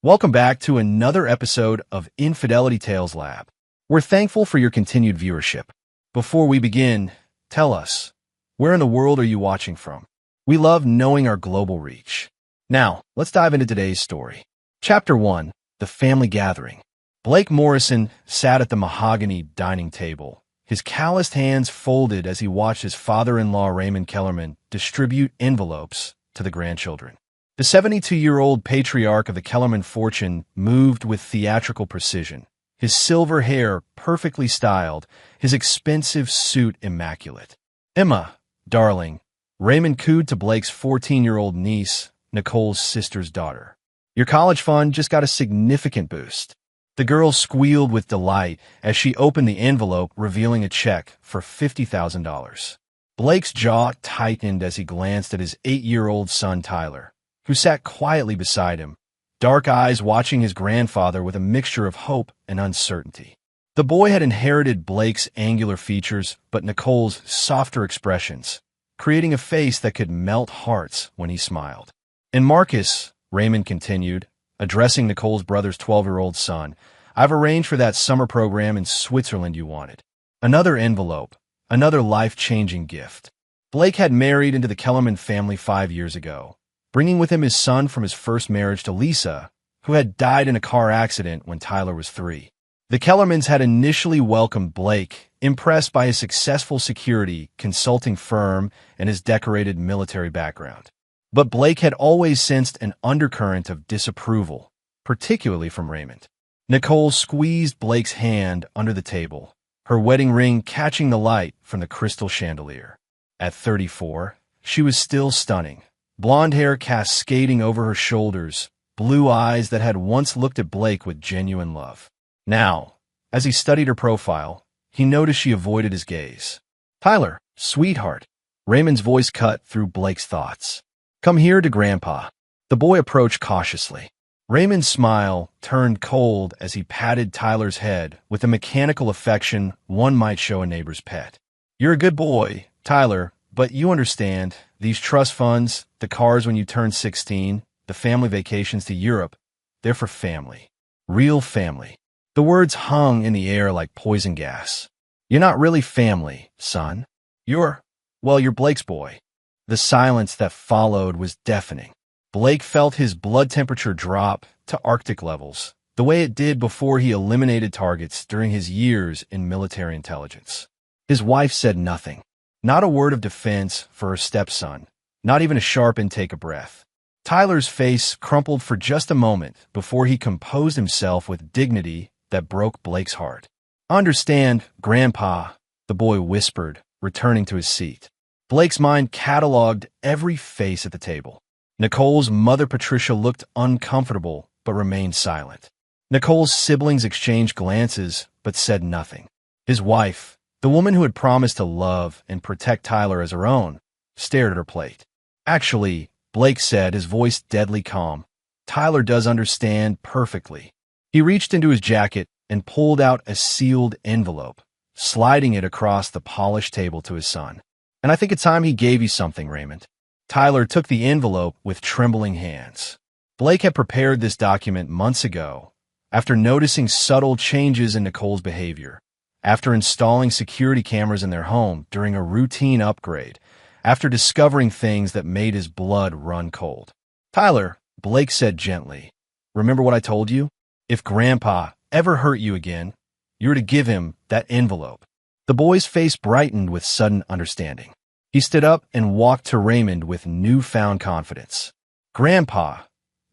Welcome back to another episode of Infidelity Tales Lab. We're thankful for your continued viewership. Before we begin, tell us, where in the world are you watching from? We love knowing our global reach. Now, let's dive into today's story. Chapter 1, The Family Gathering. Blake Morrison sat at the mahogany dining table, his calloused hands folded as he watched his father-in-law Raymond Kellerman distribute envelopes to the grandchildren. The 72-year-old patriarch of the Kellerman fortune moved with theatrical precision, his silver hair perfectly styled, his expensive suit immaculate. "Emma, darling," Raymond cooed to Blake's 14-year-old niece, Nicole's sister's daughter. "Your college fund just got a significant boost." The girl squealed with delight as she opened the envelope, revealing a check for $50,000. Blake's jaw tightened as he glanced at his 8-year-old son, Tyler, who sat quietly beside him, dark eyes watching his grandfather with a mixture of hope and uncertainty. The boy had inherited Blake's angular features, but Nicole's softer expressions, creating a face that could melt hearts when he smiled. "And Marcus," Raymond continued, addressing Nicole's brother's 12-year-old son, "I've arranged for that summer program in Switzerland you wanted." Another envelope, another life-changing gift. Blake had married into the Kellerman family 5 years ago, bringing with him his son from his first marriage to Lisa, who had died in a car accident when Tyler was 3. The Kellermans had initially welcomed Blake, impressed by his successful security consulting firm and his decorated military background. But Blake had always sensed an undercurrent of disapproval, particularly from Raymond. Nicole squeezed Blake's hand under the table, her wedding ring catching the light from the crystal chandelier. At 34, she was still stunning. Blonde hair cascading over her shoulders, blue eyes that had once looked at Blake with genuine love. Now, as he studied her profile, he noticed she avoided his gaze. "Tyler, sweetheart," Raymond's voice cut through Blake's thoughts. "Come here to Grandpa." The boy approached cautiously. Raymond's smile turned cold as he patted Tyler's head with the mechanical affection one might show a neighbor's pet. "You're a good boy, Tyler, but you understand, these trust funds, the cars when you turn 16, the family vacations to Europe, they're for family. Real family." The words hung in the air like poison gas. "You're not really family, son. You're Blake's boy." The silence that followed was deafening. Blake felt his blood temperature drop to Arctic levels, the way it did before he eliminated targets during his years in military intelligence. His wife said nothing. Not a word of defense for her stepson, not even a sharp intake of breath. Tyler's face crumpled for just a moment before he composed himself with dignity that broke Blake's heart. "Understand, Grandpa," the boy whispered, returning to his seat. Blake's mind cataloged every face at the table. Nicole's mother Patricia looked uncomfortable but remained silent. Nicole's siblings exchanged glances but said nothing. His wife, the woman who had promised to love and protect Tyler as her own, stared at her plate. "Actually," Blake said, his voice deadly calm, "Tyler does understand perfectly." He reached into his jacket and pulled out a sealed envelope, sliding it across the polished table to his son. "And I think it's time he gave you something, Raymond." Tyler took the envelope with trembling hands. Blake had prepared this document months ago, after noticing subtle changes in Nicole's behavior, after installing security cameras in their home during a routine upgrade, after discovering things that made his blood run cold. "Tyler," Blake said gently, "remember what I told you? If Grandpa ever hurt you again, you're to give him that envelope." The boy's face brightened with sudden understanding. He stood up and walked to Raymond with newfound confidence. "Grandpa,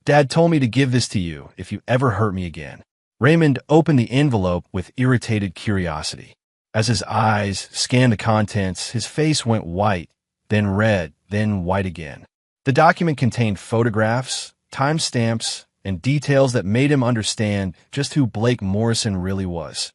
Dad told me to give this to you if you ever hurt me again." Raymond opened the envelope with irritated curiosity. As his eyes scanned the contents, his face went white, then red, then white again. The document contained photographs, timestamps, and details that made him understand just who Blake Morrison really was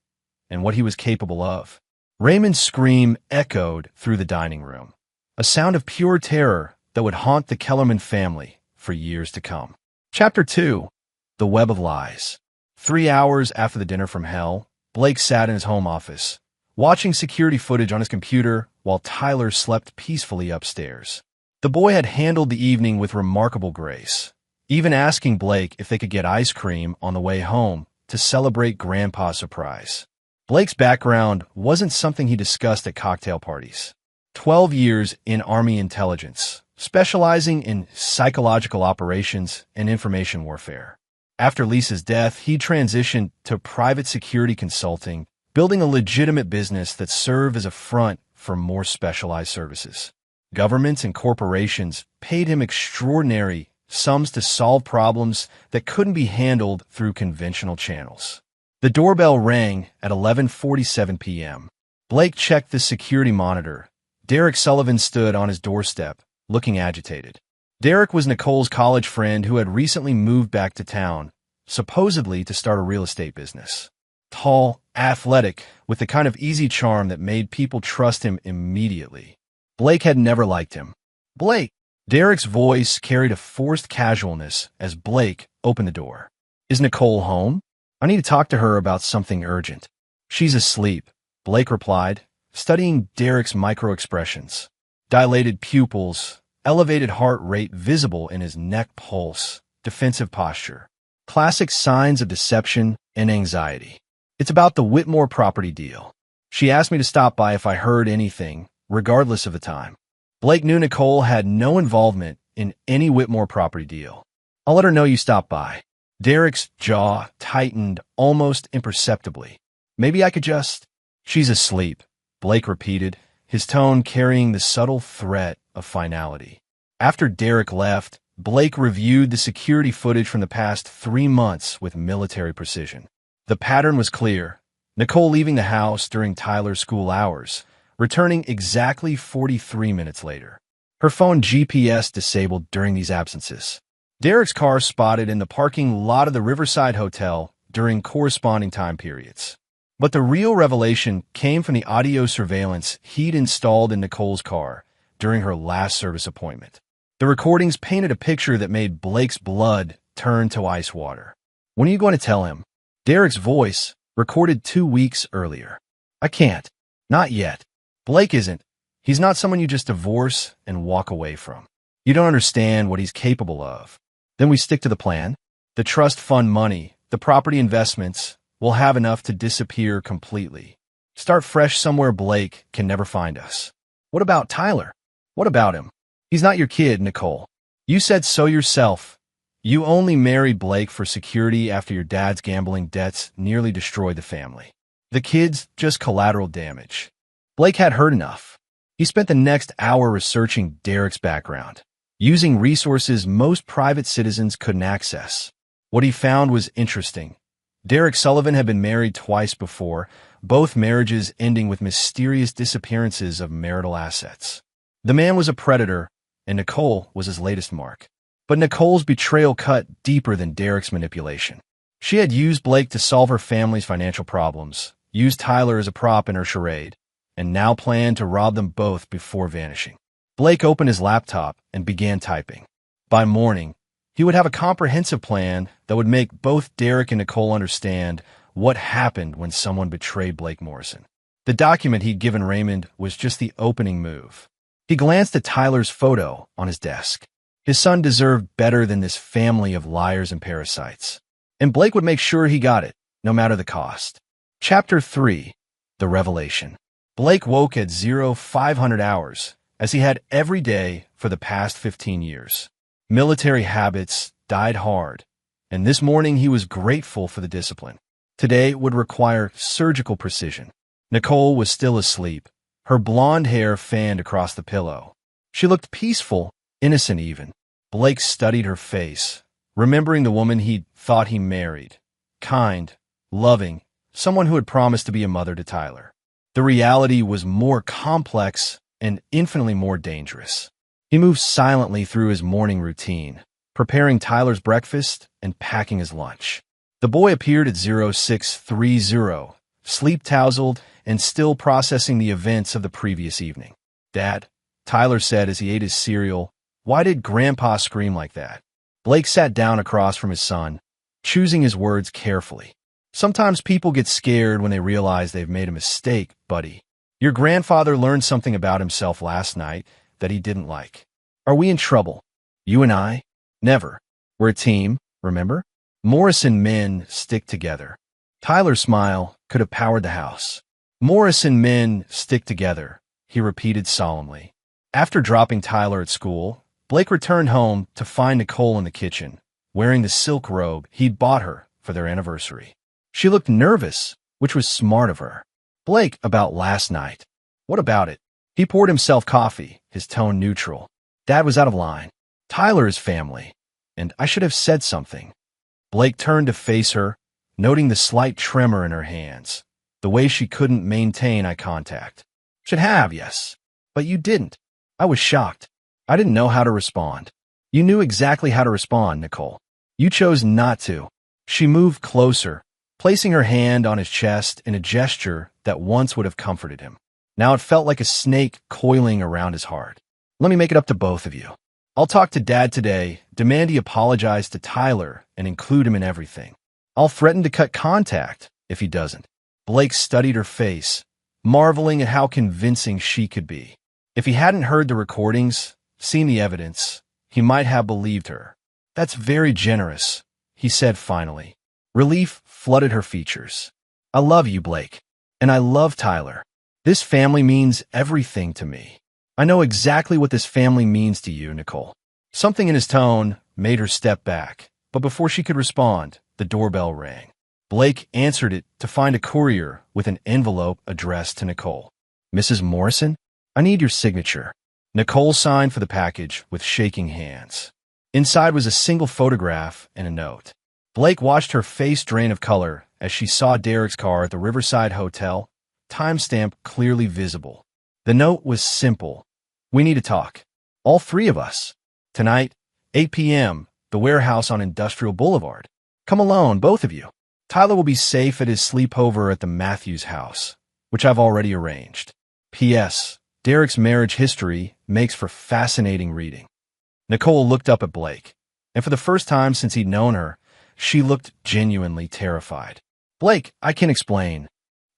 and what he was capable of. Raymond's scream echoed through the dining room, a sound of pure terror that would haunt the Kellerman family for years to come. Chapter 2, The Web of Lies. 3 hours after the dinner from hell, Blake sat in his home office, watching security footage on his computer while Tyler slept peacefully upstairs. The boy had handled the evening with remarkable grace, even asking Blake if they could get ice cream on the way home to celebrate Grandpa's surprise. Blake's background wasn't something he discussed at cocktail parties. 12 years in Army intelligence, specializing in psychological operations and information warfare. After Lisa's death, he transitioned to private security consulting, building a legitimate business that served as a front for more specialized services. Governments and corporations paid him extraordinary sums to solve problems that couldn't be handled through conventional channels. The doorbell rang at 11:47 p.m. Blake checked the security monitor. Derek Sullivan stood on his doorstep, looking agitated. Derek was Nicole's college friend who had recently moved back to town, supposedly to start a real estate business. Tall, athletic, with the kind of easy charm that made people trust him immediately. Blake had never liked him. "Blake!" Derek's voice carried a forced casualness as Blake opened the door. "Is Nicole home? I need to talk to her about something urgent." "She's asleep," Blake replied, studying Derek's micro-expressions. Dilated pupils, elevated heart rate visible in his neck pulse, defensive posture. Classic signs of deception and anxiety. "It's about the Whitmore property deal. She asked me to stop by if I heard anything, regardless of the time." Blake knew Nicole had no involvement in any Whitmore property deal. "I'll let her know you stopped by." Derek's jaw tightened almost imperceptibly. "Maybe I could just—" "She's asleep," Blake repeated, his tone carrying the subtle threat of finality. After Derek left, Blake reviewed the security footage from the past 3 months with military precision. The pattern was clear. Nicole leaving the house during Tyler's school hours, returning exactly 43 minutes later. Her phone GPS disabled during these absences. Derek's car spotted in the parking lot of the Riverside Hotel during corresponding time periods. But the real revelation came from the audio surveillance he'd installed in Nicole's car during her last service appointment. The recordings painted a picture that made Blake's blood turn to ice water. "When are you going to tell him?" Derek's voice, recorded 2 weeks earlier. "I can't. Not yet. Blake isn't. He's not someone you just divorce and walk away from. You don't understand what he's capable of." "Then we stick to the plan. The trust fund money, the property investments, will have enough to disappear completely. Start fresh somewhere Blake can never find us." "What about Tyler?" "What about him? He's not your kid, Nicole. You said so yourself. You only married Blake for security after your dad's gambling debts nearly destroyed the family. The kid's just collateral damage." Blake had heard enough. He spent the next hour researching Derek's background, using resources most private citizens couldn't access. What he found was interesting. Derek Sullivan had been married twice before, both marriages ending with mysterious disappearances of marital assets. The man was a predator, and Nicole was his latest mark. But Nicole's betrayal cut deeper than Derek's manipulation. She had used Blake to solve her family's financial problems, used Tyler as a prop in her charade, and now planned to rob them both before vanishing. Blake opened his laptop and began typing. By morning, he would have a comprehensive plan that would make both Derek and Nicole understand what happened when someone betrayed Blake Morrison. The document he'd given Raymond was just the opening move. He glanced at Tyler's photo on his desk. His son deserved better than this family of liars and parasites. And Blake would make sure he got it, no matter the cost. Chapter 3. The Revelation. Blake woke at 0500 hours, as he had every day for the past 15 years. Military habits died hard, and this morning he was grateful for the discipline. Today would require surgical precision. Nicole was still asleep, her blonde hair fanned across the pillow. She looked peaceful, innocent even. Blake studied her face, remembering the woman he'd thought he married. Kind, loving, someone who had promised to be a mother to Tyler. The reality was more complex and infinitely more dangerous. He moved silently through his morning routine, preparing Tyler's breakfast and packing his lunch. The boy appeared at 0630, sleep-tousled and still processing the events of the previous evening. "Dad," Tyler said as he ate his cereal, "why did Grandpa scream like that?" Blake sat down across from his son, choosing his words carefully. "Sometimes people get scared when they realize they've made a mistake, buddy. Your grandfather learned something about himself last night that he didn't like. Are we in trouble? You and I? Never. We're a team, remember? Morrison men stick together. Tyler's smile could have powered the house. Morrison men stick together, he repeated solemnly. After dropping Tyler at school, Blake returned home to find Nicole in the kitchen, wearing the silk robe he'd bought her for their anniversary. She looked nervous, which was smart of her. Blake, about last night. What about it? He poured himself coffee, his tone neutral. Dad was out of line. Tyler is family, and I should have said something. Blake turned to face her, noting the slight tremor in her hands, the way she couldn't maintain eye contact. Should have, yes. But you didn't. I was shocked. I didn't know how to respond. You knew exactly how to respond, Nicole. You chose not to. She moved closer, placing her hand on his chest in a gesture that once would have comforted him. Now it felt like a snake coiling around his heart. Let me make it up to both of you. I'll talk to Dad today, demand he apologize to Tyler, and include him in everything. I'll threaten to cut contact if he doesn't. Blake studied her face, marveling at how convincing she could be. If he hadn't heard the recordings, seen the evidence, he might have believed her. That's very generous, he said finally. Relief flooded her features. I love you, Blake. And I love Tyler. This family means everything to me. I know exactly what this family means to you, Nicole. Something in his tone made her step back, but before she could respond, the doorbell rang. Blake answered it to find a courier with an envelope addressed to Nicole. Mrs. Morrison, I need your signature. Nicole signed for the package with shaking hands. Inside was a single photograph and a note. Blake watched her face drain of color as she saw Derek's car at the Riverside Hotel, timestamp clearly visible. The note was simple. We need to talk. All three of us. Tonight, 8 p.m., the warehouse on Industrial Boulevard. Come alone, both of you. Tyler will be safe at his sleepover at the Matthews house, which I've already arranged. P.S. Derek's marriage history makes for fascinating reading. Nicole looked up at Blake, and for the first time since he'd known her, she looked genuinely terrified. Blake, I can explain.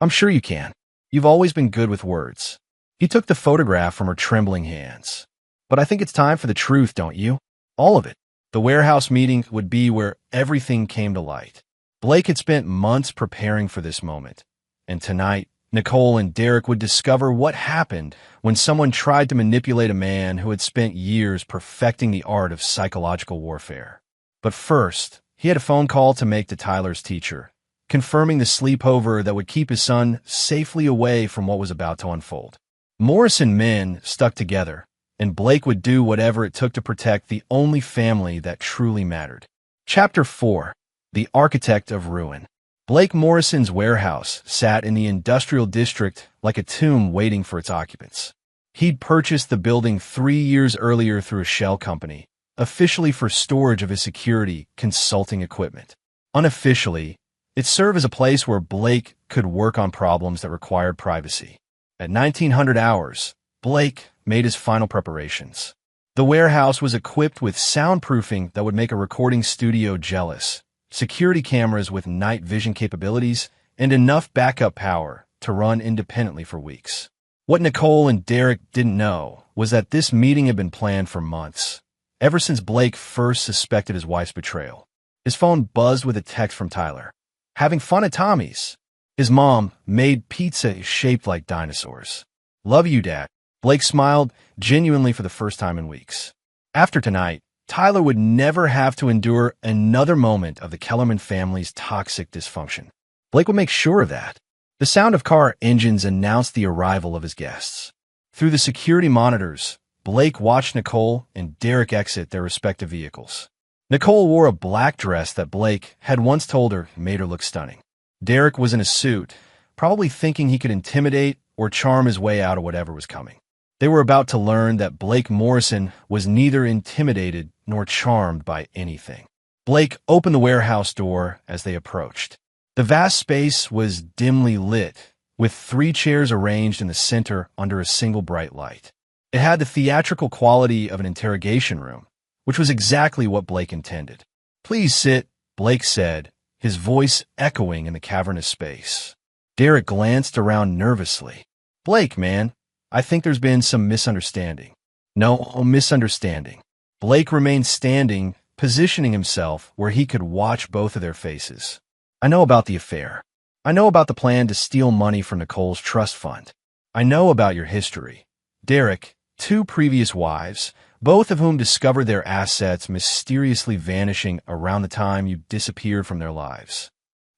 I'm sure you can. You've always been good with words. He took the photograph from her trembling hands. But I think it's time for the truth, don't you? All of it. The warehouse meeting would be where everything came to light. Blake had spent months preparing for this moment, and tonight, Nicole and Derek would discover what happened when someone tried to manipulate a man who had spent years perfecting the art of psychological warfare. But first, he had a phone call to make to Tyler's teacher, confirming the sleepover that would keep his son safely away from what was about to unfold. Morrison men stuck together, and Blake would do whatever it took to protect the only family that truly mattered. Chapter 4. The Architect of Ruin. Blake Morrison's warehouse sat in the industrial district like a tomb waiting for its occupants. He'd purchased the building 3 years earlier through a shell company, officially for storage of his security consulting equipment. Unofficially, it served as a place where Blake could work on problems that required privacy. At 1900 hours, Blake made his final preparations. The warehouse was equipped with soundproofing that would make a recording studio jealous, security cameras with night vision capabilities, and enough backup power to run independently for weeks. What Nicole and Derek didn't know was that this meeting had been planned for months, ever since Blake first suspected his wife's betrayal. His phone buzzed with a text from Tyler. Having fun at Tommy's. His mom made pizza shaped like dinosaurs. Love you, Dad. Blake smiled genuinely for the first time in weeks. After tonight, Tyler would never have to endure another moment of the Kellerman family's toxic dysfunction. Blake would make sure of that. The sound of car engines announced the arrival of his guests. Through the security monitors, Blake watched Nicole and Derek exit their respective vehicles. Nicole wore a black dress that Blake had once told her made her look stunning. Derek was in a suit, probably thinking he could intimidate or charm his way out of whatever was coming. They were about to learn that Blake Morrison was neither intimidated nor charmed by anything. Blake opened the warehouse door as they approached. The vast space was dimly lit, with 3 chairs arranged in the center under a single bright light. It had the theatrical quality of an interrogation room, which was exactly what Blake intended. Please sit, Blake said, his voice echoing in the cavernous space. Derek glanced around nervously. Blake, man, I think there's been some misunderstanding. No misunderstanding. Blake remained standing, positioning himself where he could watch both of their faces. I know about the affair. I know about the plan to steal money from Nicole's trust fund. I know about your history. Derek, 2 previous wives, both of whom discovered their assets mysteriously vanishing around the time you disappeared from their lives.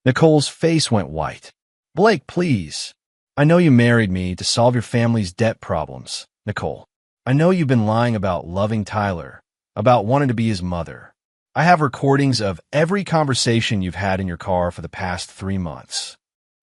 Nicole's face went white. Blake, please. I know you married me to solve your family's debt problems, Nicole. I know you've been lying about loving Tyler, about wanting to be his mother. I have recordings of every conversation you've had in your car for the past 3 months.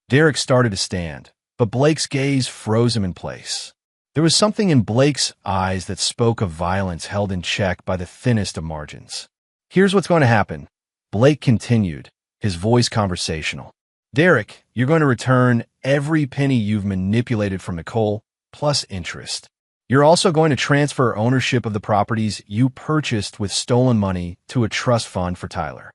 Derek started to stand, but Blake's gaze froze him in place. There was something in Blake's eyes that spoke of violence held in check by the thinnest of margins. Here's what's going to happen, Blake continued, his voice conversational. Derek, you're going to return every penny you've manipulated from Nicole, plus interest. You're also going to transfer ownership of the properties you purchased with stolen money to a trust fund for Tyler.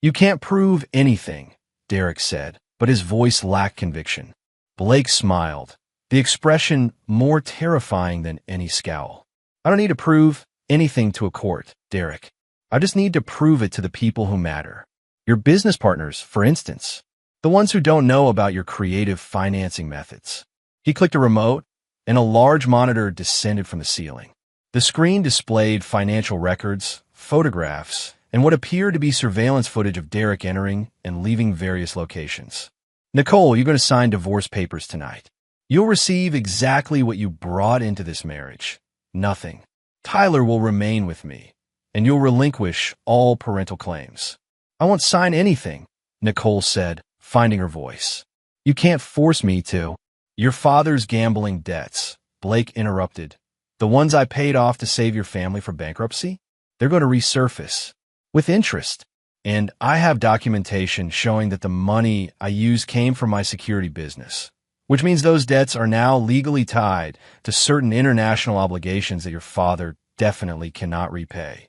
You can't prove anything, Derek said, but his voice lacked conviction. Blake smiled, the expression more terrifying than any scowl. I don't need to prove anything to a court, Derek. I just need to prove it to the people who matter. Your business partners, for instance. The ones who don't know about your creative financing methods. He clicked a remote, and a large monitor descended from the ceiling. The screen displayed financial records, photographs, and what appeared to be surveillance footage of Derek entering and leaving various locations. Nicole, you're going to sign divorce papers tonight. You'll receive exactly what you brought into this marriage. Nothing. Tyler will remain with me, and you'll relinquish all parental claims. I won't sign anything, Nicole said, finding her voice. You can't force me to. Your father's gambling debts, Blake interrupted. The ones I paid off to save your family from bankruptcy? They're going to resurface. With interest. And I have documentation showing that the money I used came from my security business, which means those debts are now legally tied to certain international obligations that your father definitely cannot repay.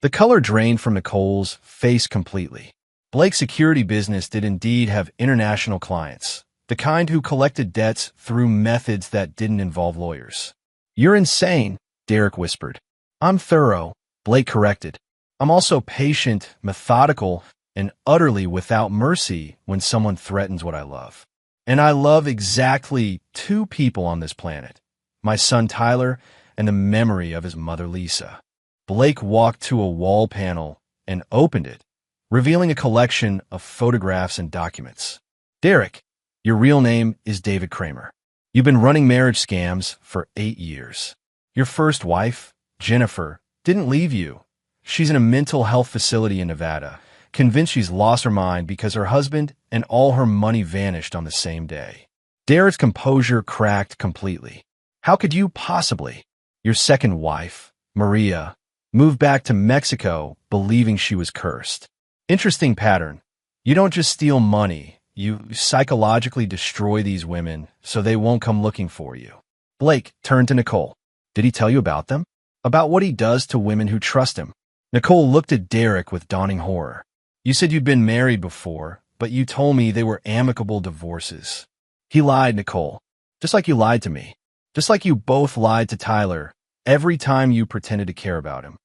The color drained from Nicole's face completely. Blake's security business did indeed have international clients, the kind who collected debts through methods that didn't involve lawyers. You're insane, Derek whispered. I'm thorough, Blake corrected. I'm also patient, methodical, and utterly without mercy when someone threatens what I love. And I love exactly 2 people on this planet, my son Tyler and the memory of his mother Lisa. Blake walked to a wall panel and opened it, revealing a collection of photographs and documents. Derek, your real name is David Kramer. You've been running marriage scams for 8 years. Your first wife, Jennifer, didn't leave you. She's in a mental health facility in Nevada, convinced she's lost her mind because her husband and all her money vanished on the same day. Derek's composure cracked completely. How could you possibly? Your second wife, Maria, moved back to Mexico believing she was cursed. Interesting pattern. You don't just steal money, you psychologically destroy these women so they won't come looking for you. Blake turned to Nicole. Did he tell you about them? About what he does to women who trust him? Nicole looked at Derek with dawning horror. You said you'd been married before, but you told me they were amicable divorces. He lied, Nicole. Just like you lied to me. Just like you both lied to Tyler every time you pretended to care about him.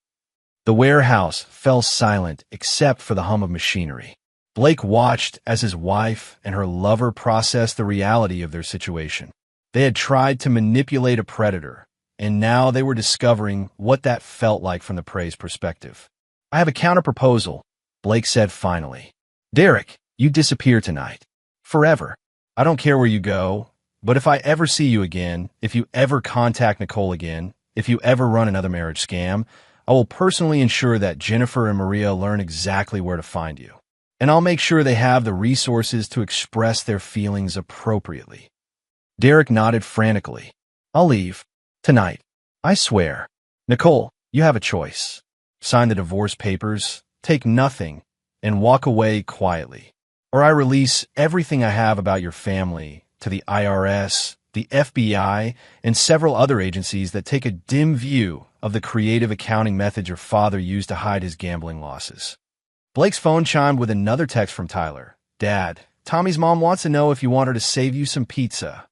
The warehouse fell silent except for the hum of machinery. Blake watched as his wife and her lover processed the reality of their situation. They had tried to manipulate a predator, and now they were discovering what that felt like from the prey's perspective. I have a counter-proposal, Blake said finally. Derek, you disappear tonight. Forever. I don't care where you go, but if I ever see you again, if you ever contact Nicole again, if you ever run another marriage scam, I will personally ensure that Jennifer and Maria learn exactly where to find you. And I'll make sure they have the resources to express their feelings appropriately. Derek nodded frantically. I'll leave. Tonight. I swear. Nicole, you have a choice. Sign the divorce papers, take nothing, and walk away quietly. Or I release everything I have about your family to the IRS, the FBI, and several other agencies that take a dim view of the creative accounting methods your father used to hide his gambling losses. Blake's phone chimed with another text from Tyler. Dad, Tommy's mom wants to know if you want her to save you some pizza.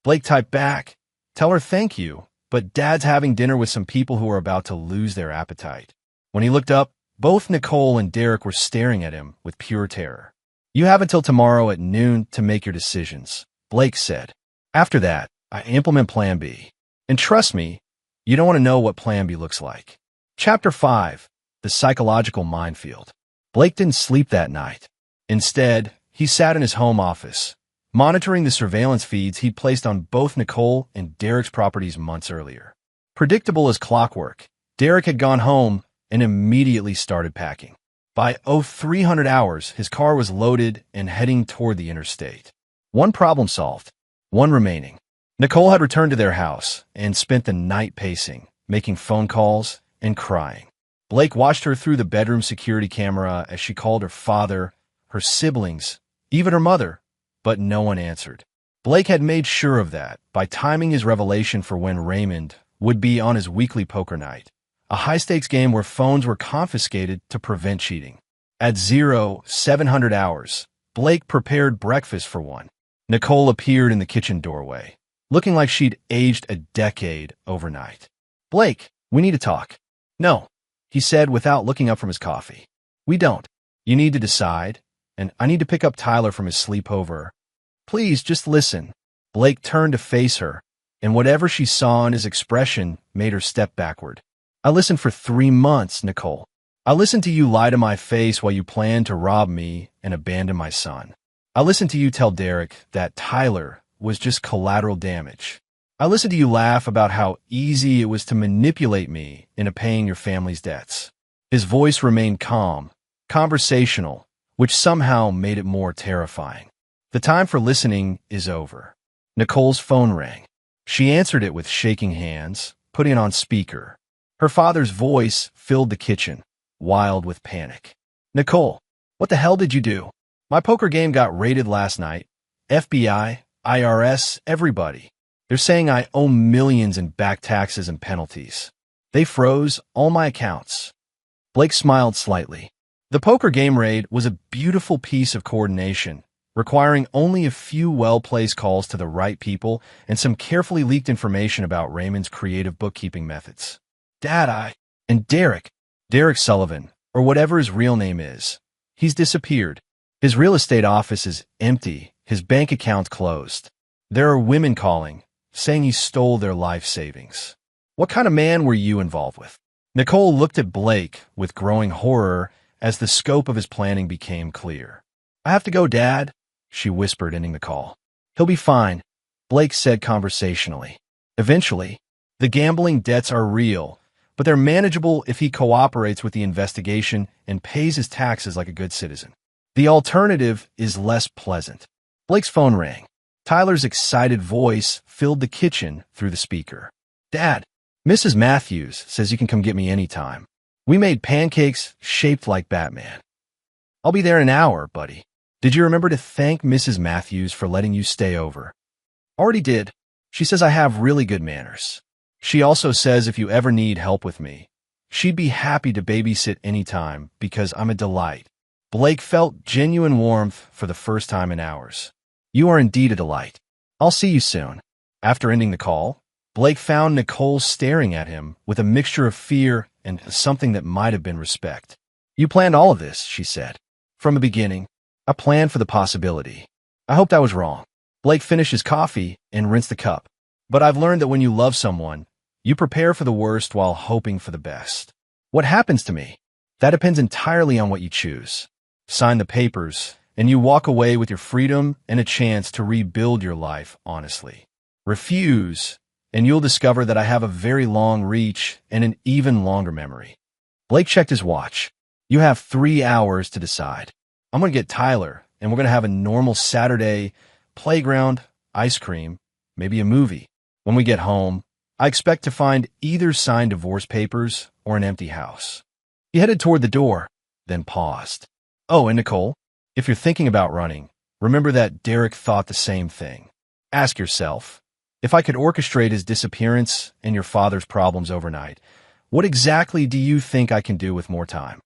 Blake typed back, tell her thank you, but Dad's having dinner with some people who are about to lose their appetite. When he looked up, Both Nicole and Derek were staring at him with pure terror. "You have until tomorrow at noon to make your decisions," Blake said. "After that, I implement Plan B. And trust me, you don't want to know what Plan B looks like." Chapter 5. The Psychological Minefield. Blake didn't sleep that night. Instead, he sat in his home office, monitoring the surveillance feeds he'd placed on both Nicole and Derek's properties months earlier. Predictable as clockwork, Derek had gone home and immediately started packing. By 0300 hours, his car was loaded and heading toward the interstate. One problem solved, one remaining. Nicole had returned to their house and spent the night pacing, making phone calls, and crying. Blake watched her through the bedroom security camera as she called her father, her siblings, even her mother, but no one answered. Blake had made sure of that by timing his revelation for when Raymond would be on his weekly poker night, a high-stakes game where phones were confiscated to prevent cheating. At 0700 hours, Blake prepared breakfast for one. Nicole appeared in the kitchen doorway, looking like she'd aged a decade overnight. "Blake, we need to talk." "No," he said without looking up from his coffee. "We don't. You need to decide, and I need to pick up Tyler from his sleepover. Please, just listen." Blake turned to face her, and whatever she saw in his expression made her step backward. "I listened for 3 months, Nicole. I listened to you lie to my face while you planned to rob me and abandon my son. I listened to you tell Derek that Tyler was just collateral damage. I listened to you laugh about how easy it was to manipulate me into paying your family's debts." His voice remained calm, conversational, which somehow made it more terrifying. "The time for listening is over." Nicole's phone rang. She answered it with shaking hands, putting it on speaker. Her father's voice filled the kitchen, wild with panic. "Nicole, what the hell did you do? My poker game got raided last night. FBI, IRS, everybody. They're saying I owe millions in back taxes and penalties. They froze all my accounts." Blake smiled slightly. The poker game raid was a beautiful piece of coordination, requiring only a few well-placed calls to the right people and some carefully leaked information about Raymond's creative bookkeeping methods. "Dad, and Derek Sullivan, or whatever his real name is, he's disappeared. His real estate office is empty, his bank account closed. There are women calling, saying he stole their life savings. What kind of man were you involved with?" Nicole looked at Blake with growing horror as the scope of his planning became clear. "I have to go, Dad," she whispered, ending the call. "He'll be fine," Blake said conversationally. "Eventually, the gambling debts are real, but they're manageable if he cooperates with the investigation and pays his taxes like a good citizen. The alternative is less pleasant." Blake's phone rang. Tyler's excited voice filled the kitchen through the speaker. "Dad, Mrs. Matthews says you can come get me anytime. We made pancakes shaped like Batman." "I'll be there in an hour, buddy. Did you remember to thank Mrs. Matthews for letting you stay over?" "Already did. She says I have really good manners. She also says if you ever need help with me, she'd be happy to babysit anytime because I'm a delight." Blake felt genuine warmth for the first time in hours. "You are indeed a delight. I'll see you soon." After ending the call, Blake found Nicole staring at him with a mixture of fear and something that might have been respect. "You planned all of this," she said. "From the beginning, I planned for the possibility. I hoped I was wrong." Blake finished his coffee and rinsed the cup. "But I've learned that when you love someone, you prepare for the worst while hoping for the best. What happens to me? That depends entirely on what you choose. Sign the papers, and you walk away with your freedom and a chance to rebuild your life honestly. Refuse, and you'll discover that I have a very long reach and an even longer memory." Blake checked his watch. "You have 3 hours to decide. I'm going to get Tyler, and we're going to have a normal Saturday, playground, ice cream, maybe a movie. When we get home, I expect to find either signed divorce papers or an empty house." He headed toward the door, then paused. "Oh, and Nicole, if you're thinking about running, remember that Derek thought the same thing. Ask yourself, if I could orchestrate his disappearance and your father's problems overnight, what exactly do you think I can do with more time?"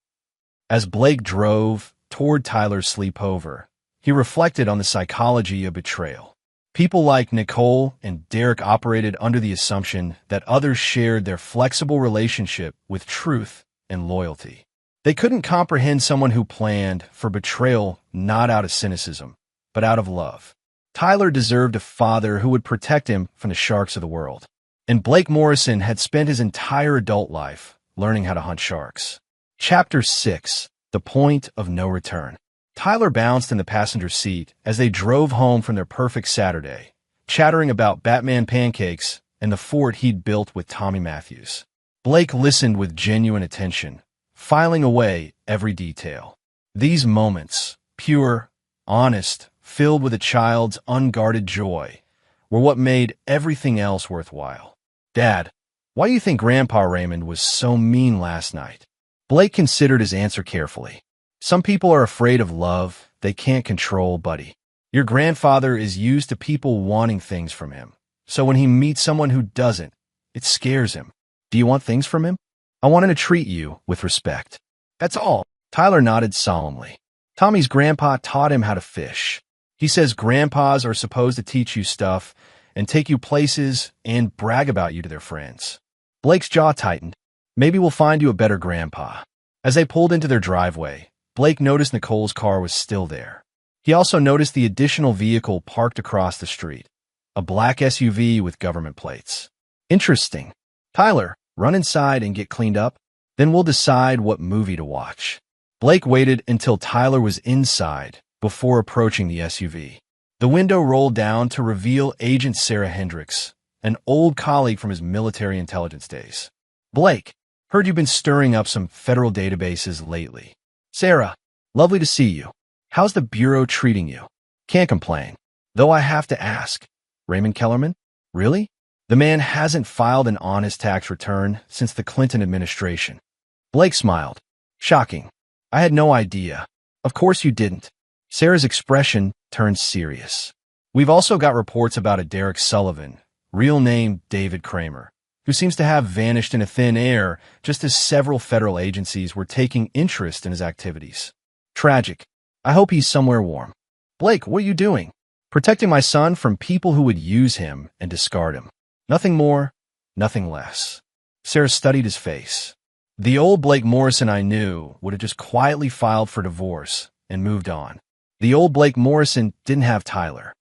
As Blake drove toward Tyler's sleepover, he reflected on the psychology of betrayal. People like Nicole and Derek operated under the assumption that others shared their flexible relationship with truth and loyalty. They couldn't comprehend someone who planned for betrayal not out of cynicism, but out of love. Tyler deserved a father who would protect him from the sharks of the world. And Blake Morrison had spent his entire adult life learning how to hunt sharks. Chapter 6. The Point of No Return. Tyler bounced in the passenger seat as they drove home from their perfect Saturday, chattering about Batman pancakes and the fort he'd built with Tommy Matthews. Blake listened with genuine attention, filing away every detail. These moments, pure, honest, filled with a child's unguarded joy, were what made everything else worthwhile. "Dad, why do you think Grandpa Raymond was so mean last night?" Blake considered his answer carefully. "Some people are afraid of love they can't control, buddy. Your grandfather is used to people wanting things from him. So when he meets someone who doesn't, it scares him. Do you want things from him? I want him to treat you with respect. That's all." Tyler nodded solemnly. "Tommy's grandpa taught him how to fish. He says grandpas are supposed to teach you stuff and take you places and brag about you to their friends." Blake's jaw tightened. "Maybe we'll find you a better grandpa." As they pulled into their driveway, Blake noticed Nicole's car was still there. He also noticed the additional vehicle parked across the street, a black SUV with government plates. "Interesting. Tyler, run inside and get cleaned up. Then we'll decide what movie to watch." Blake waited until Tyler was inside before approaching the SUV. The window rolled down to reveal Agent Sarah Hendricks, an old colleague from his military intelligence days. "Blake, heard you've been stirring up some federal databases lately." "Sarah, lovely to see you. How's the Bureau treating you?" "Can't complain. Though I have to ask, Raymond Kellerman? Really? The man hasn't filed an honest tax return since the Clinton administration." Blake smiled. "Shocking. I had no idea." "Of course you didn't." Sarah's expression turned serious. "We've also got reports about a Derek Sullivan, real name David Kramer, who seems to have vanished into thin air just as several federal agencies were taking interest in his activities. Tragic. I hope he's somewhere warm." "Blake, what are you doing?" "Protecting my son from people who would use him and discard him. Nothing more, nothing less." Sarah studied his face. "The old Blake Morrison I knew would have just quietly filed for divorce and moved on. The old Blake Morrison didn't have Tyler."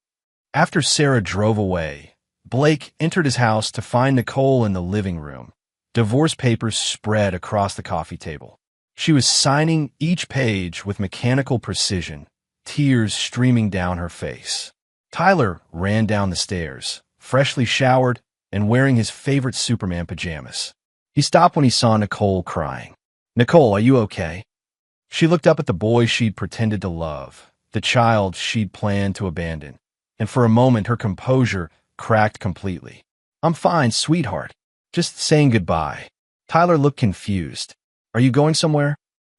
After Sarah drove away, Blake entered his house to find Nicole in the living room, divorce papers spread across the coffee table. She was signing each page with mechanical precision, tears streaming down her face. Tyler ran down the stairs, freshly showered and wearing his favorite Superman pajamas. He stopped when he saw Nicole crying. "Nicole, are you okay?" She looked up at the boy she'd pretended to love, the child she'd planned to abandon, and for a moment her composure cracked completely. "I'm fine, sweetheart. Just saying goodbye." Tyler looked confused. "Are you going somewhere?"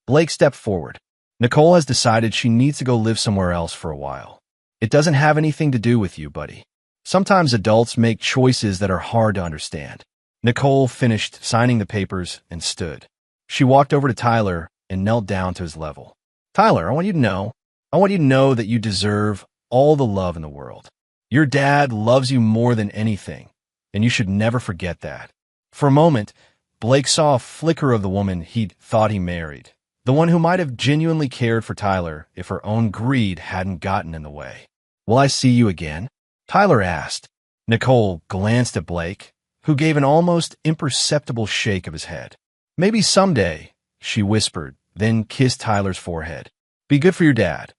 Blake stepped forward. "Nicole has decided she needs to go live somewhere else for a while. It doesn't have anything to do with you, buddy. Sometimes adults make choices that are hard to understand." Nicole finished signing the papers and stood. She walked over to Tyler and knelt down to his level. "Tyler, I want you to know that you deserve all the love in the world. Your dad loves you more than anything, and you should never forget that." For a moment, Blake saw a flicker of the woman he'd thought he married, the one who might have genuinely cared for Tyler if her own greed hadn't gotten in the way. "Will I see you again?" Tyler asked. Nicole glanced at Blake, who gave an almost imperceptible shake of his head. "Maybe someday," she whispered, then kissed Tyler's forehead. "Be good for your dad,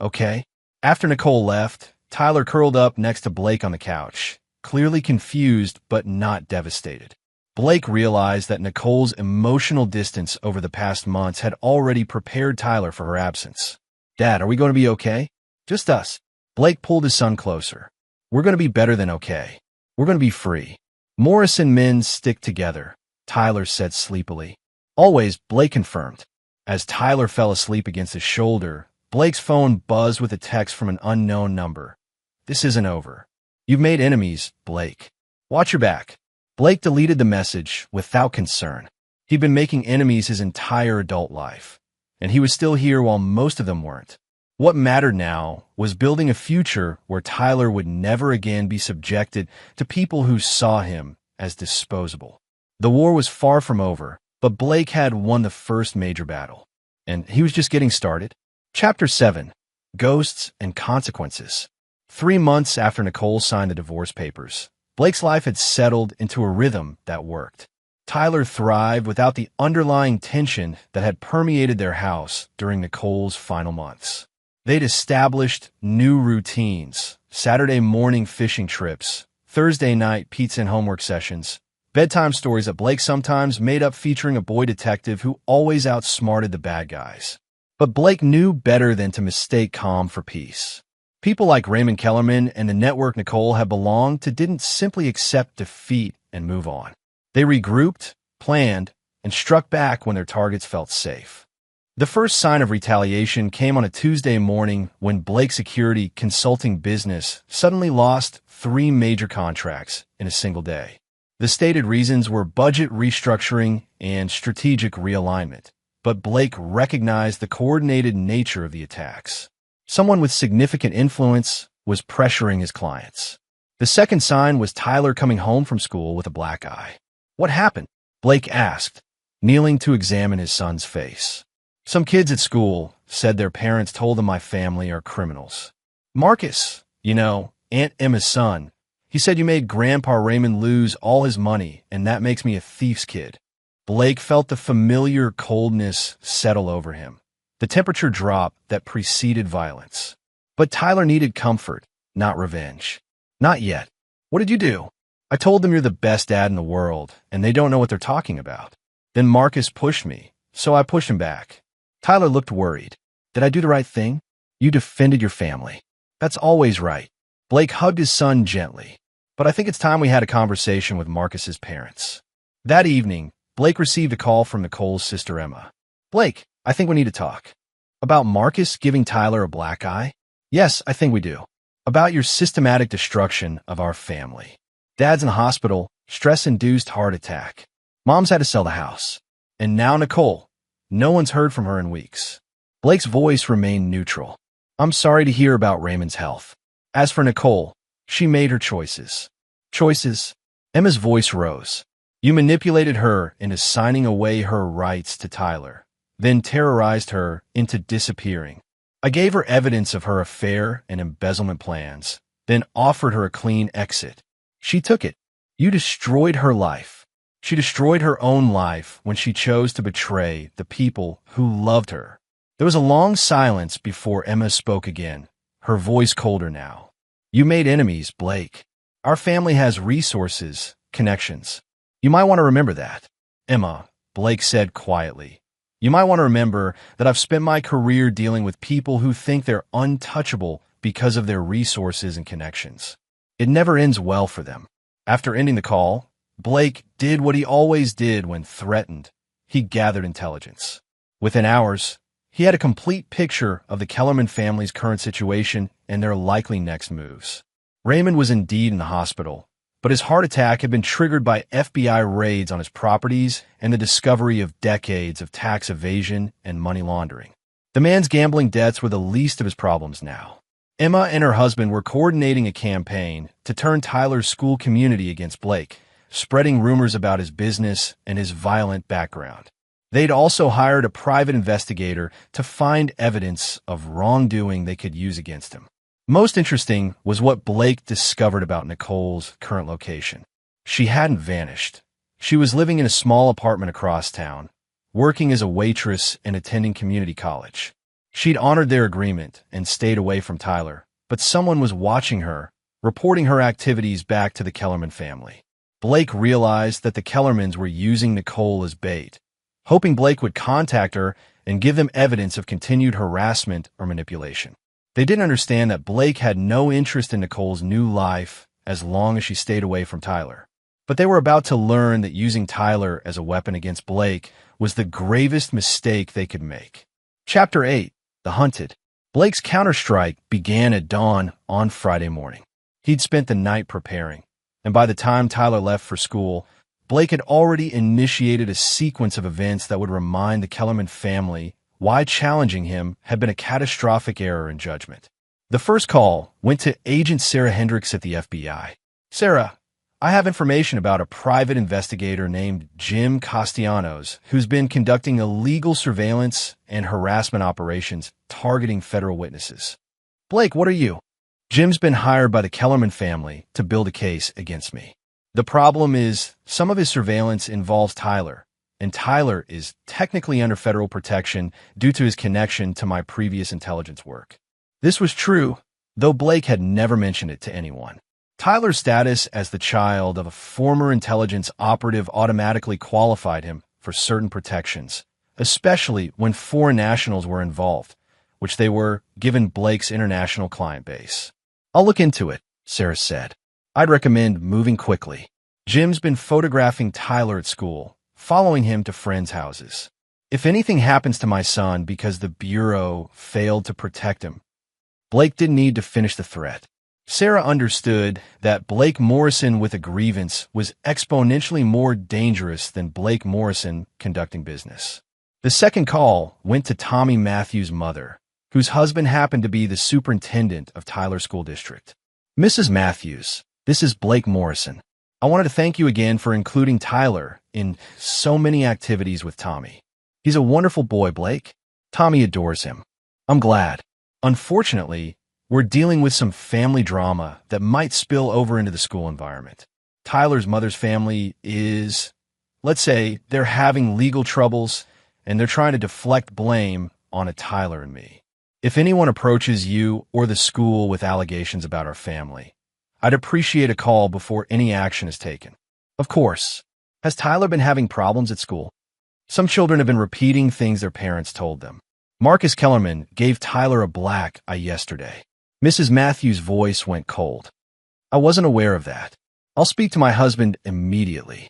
okay?" After Nicole left, Tyler curled up next to Blake on the couch, clearly confused but not devastated. Blake realized that Nicole's emotional distance over the past months had already prepared Tyler for her absence. "Dad, are we going to be okay?" "Just us." Blake pulled his son closer. "We're going to be better than okay. We're going to be free. Morrison men stick together," Tyler said sleepily. "Always," Blake confirmed. As Tyler fell asleep against his shoulder, Blake's phone buzzed with a text from an unknown number. "This isn't over. You've made enemies, Blake. Watch your back." Blake deleted the message without concern. He'd been making enemies his entire adult life, and he was still here while most of them weren't. What mattered now was building a future where Tyler would never again be subjected to people who saw him as disposable. The war was far from over, but Blake had won the first major battle. and he was just getting started. Chapter 7. Ghosts and Consequences. 3 months after Nicole signed the divorce papers, Blake's life had settled into a rhythm that worked. Tyler thrived without the underlying tension that had permeated their house during Nicole's final months. They'd established new routines: Saturday morning fishing trips, Thursday night pizza and homework sessions, bedtime stories that Blake sometimes made up featuring a boy detective who always outsmarted the bad guys. But Blake knew better than to mistake calm for peace. People like Raymond Kellerman and the network Nicole had belonged to didn't simply accept defeat and move on. They regrouped, planned, and struck back when their targets felt safe. The first sign of retaliation came on a Tuesday morning when Blake's security consulting business suddenly lost 3 major contracts in a single day. The stated reasons were budget restructuring and strategic realignment, but Blake recognized the coordinated nature of the attacks. Someone with significant influence was pressuring his clients. The second sign was Tyler coming home from school with a black eye. "What happened?" Blake asked, kneeling to examine his son's face. "Some kids at school said their parents told them my family are criminals. Marcus, Aunt Emma's son, he said you made Grandpa Raymond lose all his money, and that makes me a thief's kid." Blake felt the familiar coldness settle over him, the temperature drop that preceded violence. But Tyler needed comfort, not revenge. "Not yet. What did you do?" "I told them you're the best dad in the world, and they don't know what they're talking about. Then Marcus pushed me, so I pushed him back." Tyler looked worried. "Did I do the right thing?" "You defended your family. That's always right." Blake hugged his son gently. "But I think it's time we had a conversation with Marcus's parents." That evening, Blake received a call from Nicole's sister Emma. "Blake, I think we need to talk." "About Marcus giving Tyler a black eye?" "Yes, I think we do." "About your systematic destruction of our family. Dad's in the hospital, stress-induced heart attack. Mom's had to sell the house. And now Nicole. No one's heard from her in weeks." Blake's voice remained neutral. "I'm sorry to hear about Raymond's health. As for Nicole, she made her choices." "Choices?" Emma's voice rose. "You manipulated her into signing away her rights to Tyler, then terrorized her into disappearing. I gave her evidence of her affair and embezzlement plans, then offered her a clean exit. She took it. You destroyed her life. She destroyed her own life when she chose to betray the people who loved her." There was a long silence before Emma spoke again, her voice colder now. "You made enemies, Blake. Our family has resources, connections. You might want to remember that." "Emma," Blake said quietly, "you might want to remember that I've spent my career dealing with people who think they're untouchable because of their resources and connections. It never ends well for them." After ending the call, Blake did what he always did when threatened. He gathered intelligence. Within hours, he had a complete picture of the Kellerman family's current situation and their likely next moves. Raymond was indeed in the hospital, but his heart attack had been triggered by FBI raids on his properties and the discovery of decades of tax evasion and money laundering. The man's gambling debts were the least of his problems now. Emma and her husband were coordinating a campaign to turn Tyler's school community against Blake, spreading rumors about his business and his violent background. They'd also hired a private investigator to find evidence of wrongdoing they could use against him. Most interesting was what Blake discovered about Nicole's current location. She hadn't vanished. She was living in a small apartment across town, working as a waitress and attending community college. She'd honored their agreement and stayed away from Tyler, but someone was watching her, reporting her activities back to the Kellerman family. Blake realized that the Kellermans were using Nicole as bait, hoping Blake would contact her and give them evidence of continued harassment or manipulation. They didn't understand that Blake had no interest in Nicole's new life as long as she stayed away from Tyler. But they were about to learn that using Tyler as a weapon against Blake was the gravest mistake they could make. Chapter 8. The Hunted. Blake's counterstrike began at dawn on Friday morning. He'd spent the night preparing, and by the time Tyler left for school, Blake had already initiated a sequence of events that would remind the Kellerman family why challenging him had been a catastrophic error in judgment. The first call went to Agent Sarah Hendricks at the FBI. "Sarah, I have information about a private investigator named Jim Castellanos who's been conducting illegal surveillance and harassment operations targeting federal witnesses. Blake, what are you? Jim's been hired by the Kellerman family to build a case against me. The problem is, some of his surveillance involves Tyler, and Tyler is technically under federal protection due to his connection to my previous intelligence work. This was true, though Blake had never mentioned it to anyone. Tyler's status as the child of a former intelligence operative automatically qualified him for certain protections, especially when foreign nationals were involved, which they were, given Blake's international client base. I'll look into it, Sarah said. I'd recommend moving quickly. Jim's been photographing Tyler at school, following him to friends' houses. If anything happens to my son because the Bureau failed to protect him, Blake didn't need to finish the threat. Sarah understood that Blake Morrison with a grievance was exponentially more dangerous than Blake Morrison conducting business. The second call went to Tommy Matthews' mother, whose husband happened to be the superintendent of Tyler School District. Mrs. Matthews, this is Blake Morrison. I wanted to thank you again for including Tyler in so many activities with Tommy. He's a wonderful boy, Blake. Tommy adores him. I'm glad. Unfortunately, we're dealing with some family drama that might spill over into the school environment. Tyler's mother's family is, let's say, they're having legal troubles and they're trying to deflect blame onto Tyler and me. If anyone approaches you or the school with allegations about our family, I'd appreciate a call before any action is taken. Of course, has Tyler been having problems at school? Some children have been repeating things their parents told them. Marcus Kellerman gave Tyler a black eye yesterday. Mrs. Matthews' voice went cold. I wasn't aware of that. I'll speak to my husband immediately.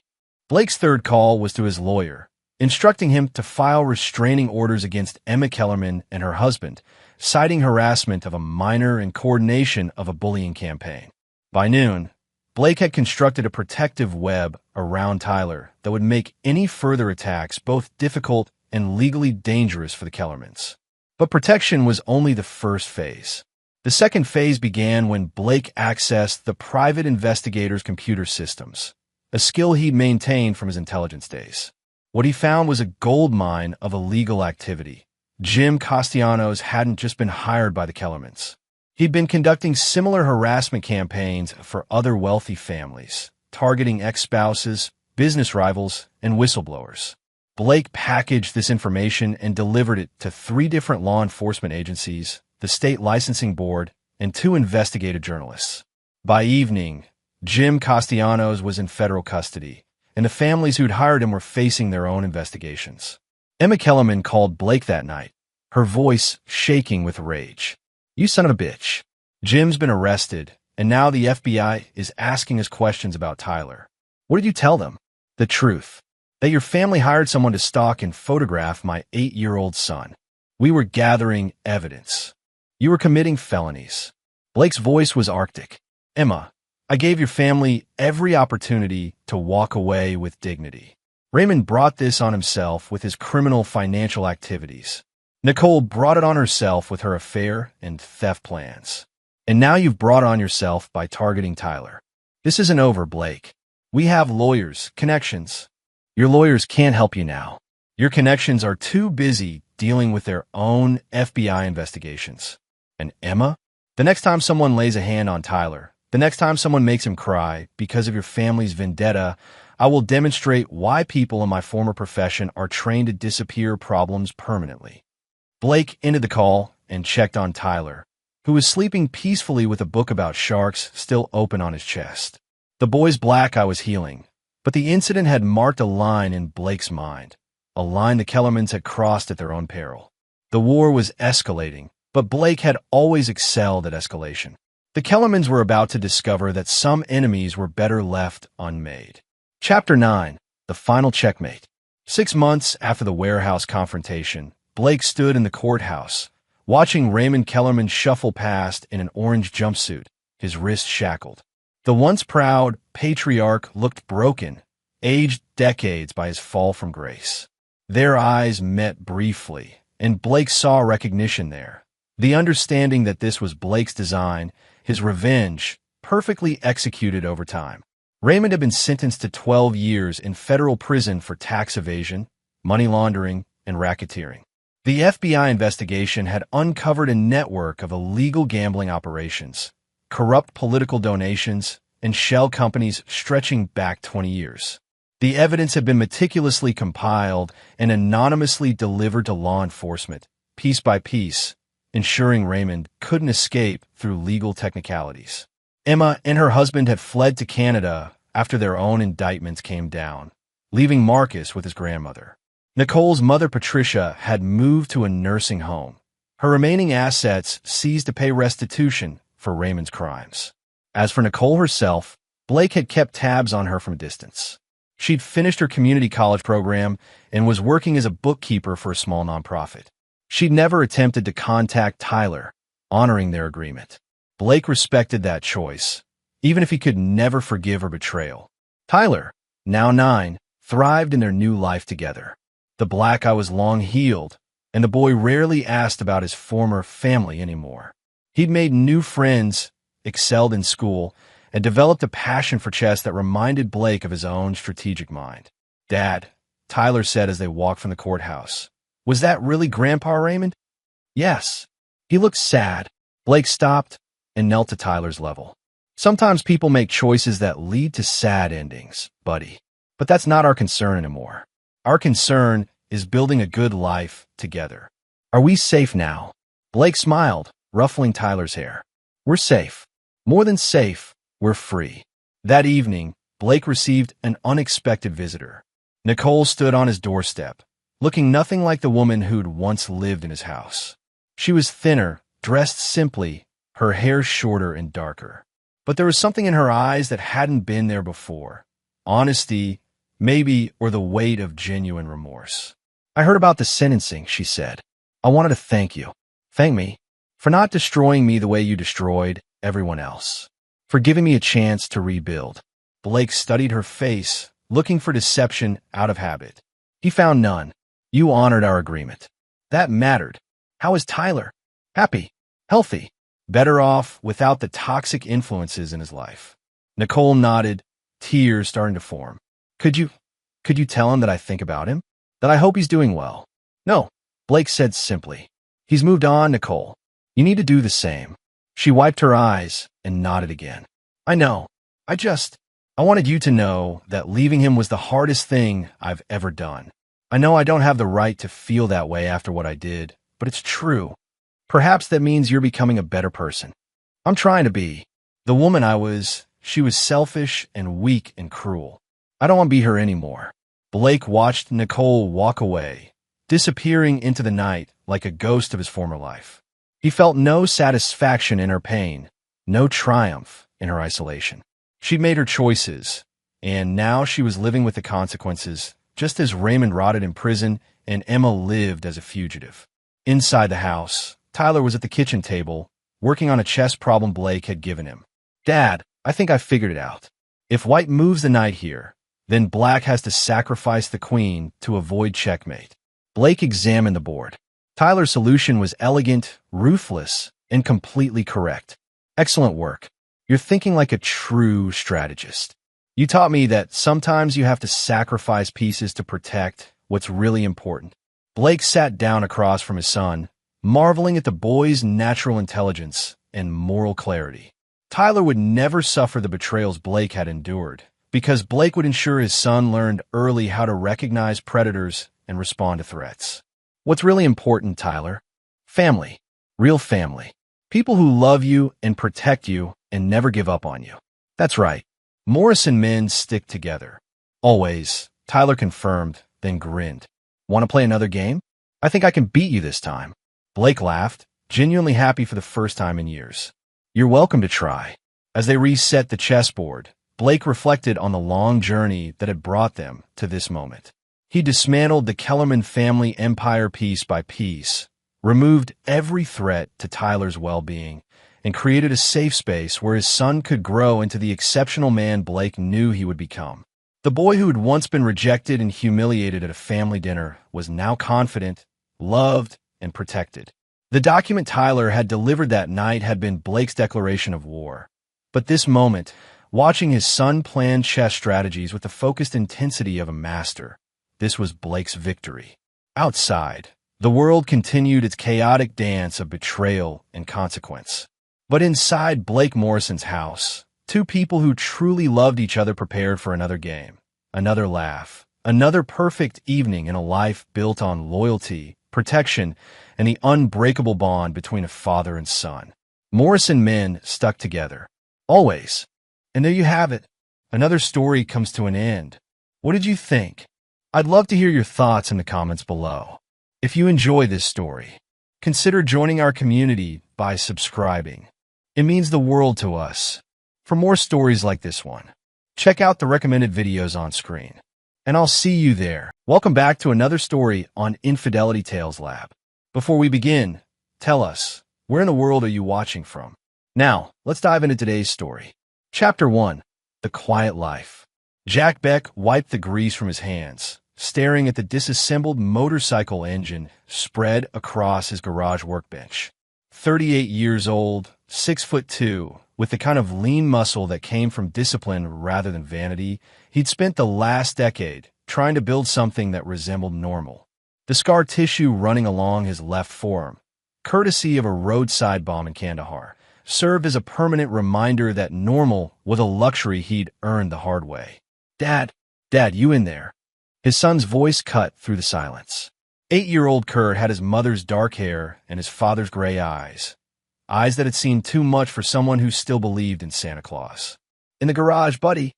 Blake's third call was to his lawyer, instructing him to file restraining orders against Emma Kellerman and her husband, citing harassment of a minor and coordination of a bullying campaign. By noon, Blake had constructed a protective web around Tyler that would make any further attacks both difficult and legally dangerous for the Kellermans. But protection was only the first phase. The second phase began when Blake accessed the private investigator's computer systems, a skill he'd maintained from his intelligence days. What he found was a goldmine of illegal activity. Jim Castellanos hadn't just been hired by the Kellermans. He'd been conducting similar harassment campaigns for other wealthy families, targeting ex-spouses, business rivals, and whistleblowers. Blake packaged this information and delivered it to 3 different law enforcement agencies, the state licensing board, and 2 investigative journalists. By evening, Jim Castellanos was in federal custody, and the families who'd hired him were facing their own investigations. Emma Kellerman called Blake that night, her voice shaking with rage. You son of a bitch. Jim's been arrested, and now the FBI is asking us questions about Tyler. What did you tell them? The truth. That your family hired someone to stalk and photograph my 8-year-old son. We were gathering evidence. You were committing felonies. Blake's voice was arctic. Emma, I gave your family every opportunity to walk away with dignity. Raymond brought this on himself with his criminal financial activities. Nicole brought it on herself with her affair and theft plans. And now you've brought it on yourself by targeting Tyler. This isn't over, Blake. We have lawyers, connections. Your lawyers can't help you now. Your connections are too busy dealing with their own FBI investigations. And Emma, the next time someone lays a hand on Tyler, the next time someone makes him cry because of your family's vendetta, I will demonstrate why people in my former profession are trained to disappear problems permanently. Blake ended the call and checked on Tyler, who was sleeping peacefully with a book about sharks still open on his chest. The boy's black eye was healing, but the incident had marked a line in Blake's mind, a line the Kellermans had crossed at their own peril. The war was escalating, but Blake had always excelled at escalation. The Kellermans were about to discover that some enemies were better left unmade. Chapter 9. The Final Checkmate. 6 months after the warehouse confrontation, Blake stood in the courthouse, watching Raymond Kellerman shuffle past in an orange jumpsuit, his wrists shackled. The once proud patriarch looked broken, aged decades by his fall from grace. Their eyes met briefly, and Blake saw recognition there. The understanding that this was Blake's design, his revenge, perfectly executed over time. Raymond had been sentenced to 12 years in federal prison for tax evasion, money laundering, and racketeering. The FBI investigation had uncovered a network of illegal gambling operations, corrupt political donations, and shell companies stretching back 20 years. The evidence had been meticulously compiled and anonymously delivered to law enforcement, piece by piece, ensuring Raymond couldn't escape through legal technicalities. Emma and her husband had fled to Canada after their own indictments came down, leaving Marcus with his grandmother. Nicole's mother, Patricia, had moved to a nursing home, her remaining assets seized to pay restitution for Raymond's crimes. As for Nicole herself, Blake had kept tabs on her from a distance. She'd finished her community college program and was working as a bookkeeper for a small nonprofit. She'd never attempted to contact Tyler, honoring their agreement. Blake respected that choice, even if he could never forgive her betrayal. Tyler, now 9, thrived in their new life together. The black eye was long healed, and the boy rarely asked about his former family anymore. He'd made new friends, excelled in school, and developed a passion for chess that reminded Blake of his own strategic mind. "Dad," Tyler said as they walked from the courthouse. "Was that really Grandpa Raymond?" "Yes." He looked sad. Blake stopped and knelt to Tyler's level. "Sometimes people make choices that lead to sad endings, buddy. But that's not our concern anymore. Our concern is building a good life together. Are we safe now?" Blake smiled, ruffling Tyler's hair. "We're safe. More than safe, we're free." That evening, Blake received an unexpected visitor. Nicole stood on his doorstep, looking nothing like the woman who'd once lived in his house. She was thinner, dressed simply, her hair shorter and darker. But there was something in her eyes that hadn't been there before. Honesty, maybe, or the weight of genuine remorse. "I heard about the sentencing," she said. "I wanted to thank you. Thank me for not destroying me the way you destroyed everyone else. For giving me a chance to rebuild." Blake studied her face, looking for deception out of habit. He found none. "You honored our agreement. That mattered. How is Tyler?" "Happy. Healthy. Better off without the toxic influences in his life." Nicole nodded, tears starting to form. Could you tell him that I think about him? That I hope he's doing well?" "No," Blake said simply. "He's moved on, Nicole. You need to do the same." She wiped her eyes and nodded again. "I know. I wanted you to know that leaving him was the hardest thing I've ever done. I know I don't have the right to feel that way after what I did, but it's true. Perhaps that means you're becoming a better person. I'm trying to be. The woman she was selfish and weak and cruel. I don't want to be her anymore." Blake watched Nicole walk away, disappearing into the night like a ghost of his former life. He felt no satisfaction in her pain, no triumph in her isolation. She'd made her choices, and now she was living with the consequences, just as Raymond rotted in prison and Emma lived as a fugitive. Inside the house, Tyler was at the kitchen table, working on a chess problem Blake had given him. "Dad, I think I figured it out. If white moves the knight here, then black has to sacrifice the queen to avoid checkmate." Blake examined the board. Tyler's solution was elegant, ruthless, and completely correct. "Excellent work. You're thinking like a true strategist. You taught me that sometimes you have to sacrifice pieces to protect what's really important." Blake sat down across from his son, marveling at the boy's natural intelligence and moral clarity. Tyler would never suffer the betrayals Blake had endured, because Blake would ensure his son learned early how to recognize predators and respond to threats. What's really important, Tyler? Family. Real family. People who love you and protect you and never give up on you. That's right. Morrison men stick together. Always, Tyler confirmed, then grinned. "Want to play another game? I think I can beat you this time." Blake laughed, genuinely happy for the first time in years. "You're welcome to try." As they reset the chessboard, Blake reflected on the long journey that had brought them to this moment. He dismantled the Kellerman family empire piece by piece, removed every threat to Tyler's well-being, and created a safe space where his son could grow into the exceptional man Blake knew he would become. The boy who had once been rejected and humiliated at a family dinner was now confident, loved, and protected. The document Tyler had delivered that night had been Blake's declaration of war. But this moment watching his son plan chess strategies with the focused intensity of a master. This was Blake's victory. Outside, the world continued its chaotic dance of betrayal and consequence. But inside Blake Morrison's house, two people who truly loved each other prepared for another game, another laugh, another perfect evening in a life built on loyalty, protection, and the unbreakable bond between a father and son. Morrison men stuck together. Always. And there you have it. Another story comes to an end. What did you think? I'd love to hear your thoughts in the comments below. If you enjoy this story, consider joining our community by subscribing. It means the world to us. For more stories like this one, check out the recommended videos on screen. And I'll see you there. Welcome back to another story on Infidelity Tales Lab. Before we begin, tell us, where in the world are you watching from? Now, let's dive into today's story. Chapter 1. The Quiet Life. Jack Beck wiped the grease from his hands, staring at the disassembled motorcycle engine spread across his garage workbench. 38 years old, 6'2", with the kind of lean muscle that came from discipline rather than vanity, he'd spent the last decade trying to build something that resembled normal. The scar tissue running along his left forearm, courtesy of a roadside bomb in Kandahar, served as a permanent reminder that normal was a luxury he'd earned the hard way. Dad, you in there?" His son's voice cut through the silence. 8-year-old Kurt had his mother's dark hair and his father's gray eyes. Eyes that had seen too much for someone who still believed in Santa Claus. "In the garage, buddy,"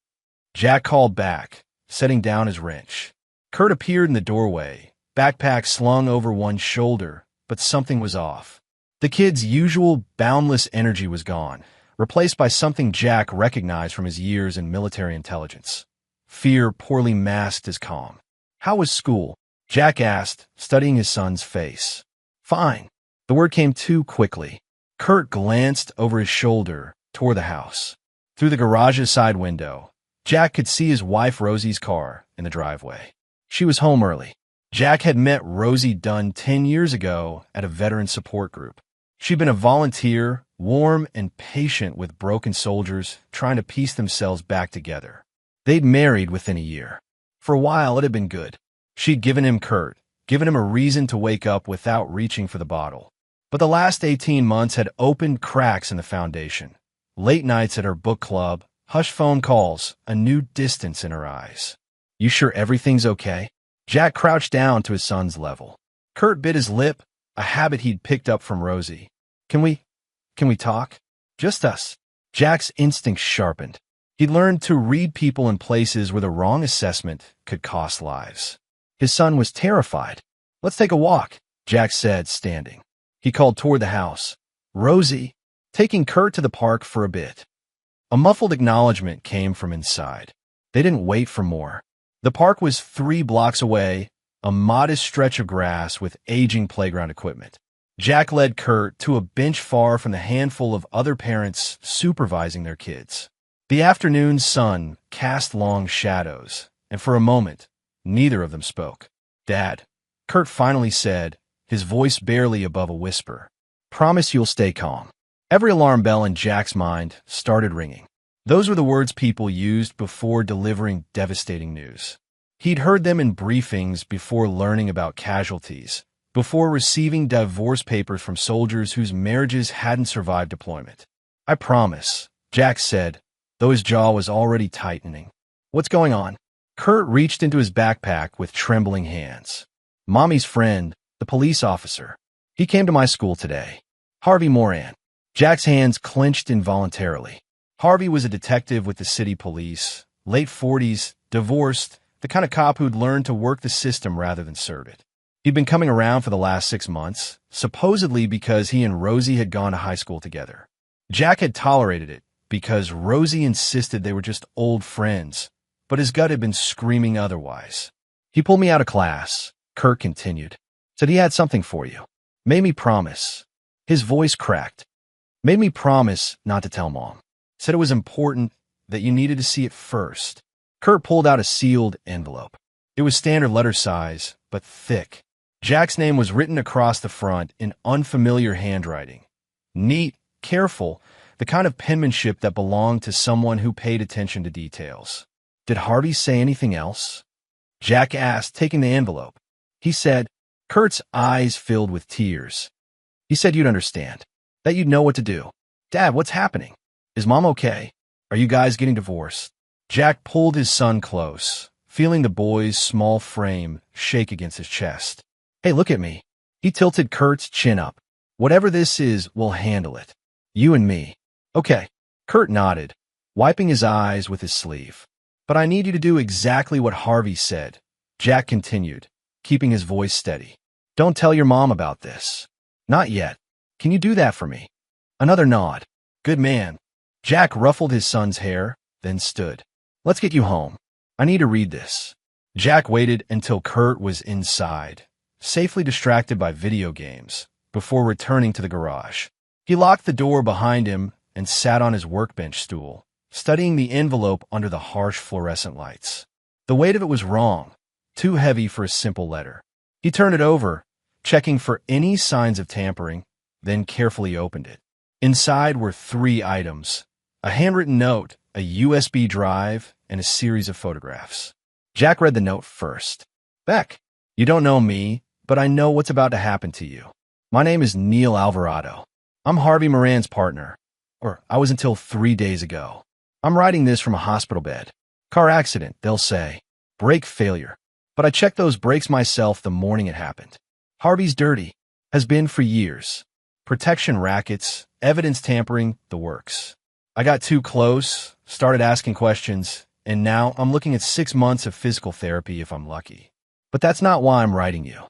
Jack called back, setting down his wrench. Kurt appeared in the doorway, backpack slung over one shoulder, but something was off. The kid's usual boundless energy was gone, replaced by something Jack recognized from his years in military intelligence. Fear poorly masked as calm. "How was school?" Jack asked, studying his son's face. "Fine." The word came too quickly. Kurt glanced over his shoulder toward the house. Through the garage's side window, Jack could see his wife Rosie's car in the driveway. She was home early. Jack had met Rosie Dunn 10 years ago at a veteran support group. She'd been a volunteer, warm and patient with broken soldiers trying to piece themselves back together. They'd married within a year. For a while, it had been good. She'd given him Kurt, given him a reason to wake up without reaching for the bottle. But the last 18 months had opened cracks in the foundation. Late nights at her book club, hushed phone calls, a new distance in her eyes. "You sure everything's okay?" Jack crouched down to his son's level. Kurt bit his lip, a habit he'd picked up from Rosie. Can we talk? Just us." Jack's instincts sharpened. He'd learned to read people in places where the wrong assessment could cost lives. His son was terrified. "Let's take a walk," Jack said, standing. He called toward the house. "Rosie," taking Kurt to the park for a bit. A muffled acknowledgement came from inside. They didn't wait for more. The park was 3 blocks away, a modest stretch of grass with aging playground equipment. Jack led Kurt to a bench far from the handful of other parents supervising their kids. The afternoon sun cast long shadows, and for a moment, neither of them spoke. "Dad," Kurt finally said, his voice barely above a whisper. "Promise you'll stay calm." Every alarm bell in Jack's mind started ringing. Those were the words people used before delivering devastating news. He'd heard them in briefings before learning about casualties, before receiving divorce papers from soldiers whose marriages hadn't survived deployment. "I promise," Jack said, though his jaw was already tightening. "What's going on?" Kurt reached into his backpack with trembling hands. "Mommy's friend, the police officer. He came to my school today. Harvey Moran." Jack's hands clenched involuntarily. Harvey was a detective with the city police, late 40s, divorced, the kind of cop who'd learned to work the system rather than serve it. He'd been coming around for the last 6 months, supposedly because he and Rosie had gone to high school together. Jack had tolerated it because Rosie insisted they were just old friends, but his gut had been screaming otherwise. "He pulled me out of class," Kurt continued. "Said he had something for you. Made me promise." His voice cracked. "Made me promise not to tell Mom. Said it was important, that you needed to see it first." Kurt pulled out a sealed envelope. It was standard letter size, but thick. Jack's name was written across the front in unfamiliar handwriting. Neat, careful, the kind of penmanship that belonged to someone who paid attention to details. "Did Harvey say anything else?" Jack asked, taking the envelope. "He said," Kurt's eyes filled with tears. "He said you'd understand, that you'd know what to do." "Dad, what's happening? Is Mom okay? Are you guys getting divorced?" Jack pulled his son close, feeling the boy's small frame shake against his chest. "Hey, look at me." He tilted Kurt's chin up. "Whatever this is, we'll handle it. You and me." "Okay." Kurt nodded, wiping his eyes with his sleeve. "But I need you to do exactly what Harvey said," Jack continued, keeping his voice steady. "Don't tell your mom about this." "Not yet. Can you do that for me?" Another nod. "Good man." Jack ruffled his son's hair, then stood. "Let's get you home. I need to read this." Jack waited until Kurt was inside, safely distracted by video games, before returning to the garage. He locked the door behind him and sat on his workbench stool, studying the envelope under the harsh fluorescent lights. The weight of it was wrong, too heavy for a simple letter. He turned it over, checking for any signs of tampering, then carefully opened it. Inside were 3 items: a handwritten note, a USB drive, and a series of photographs. Jack read the note first. "Beck, you don't know me, but I know what's about to happen to you. My name is Neil Alvarado. I'm Harvey Moran's partner. Or I was until 3 days ago. I'm writing this from a hospital bed. Car accident, they'll say. Brake failure. But I checked those brakes myself the morning it happened. Harvey's dirty. Has been for years. Protection rackets, evidence tampering, the works. I got too close, started asking questions, and now I'm looking at 6 months of physical therapy if I'm lucky. But that's not why I'm writing you.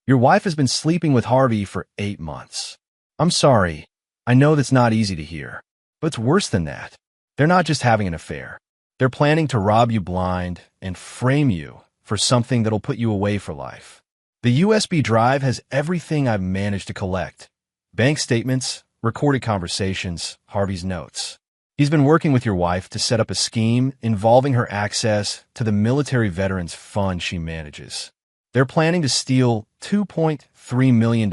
Your wife has been sleeping with Harvey for 8 months. I'm sorry. I know that's not easy to hear. But it's worse than that. They're not just having an affair. They're planning to rob you blind and frame you for something that'll put you away for life. The USB drive has everything I've managed to collect. Bank statements, recorded conversations, Harvey's notes. He's been working with your wife to set up a scheme involving her access to the military veterans fund she manages. They're planning to steal $2.3 million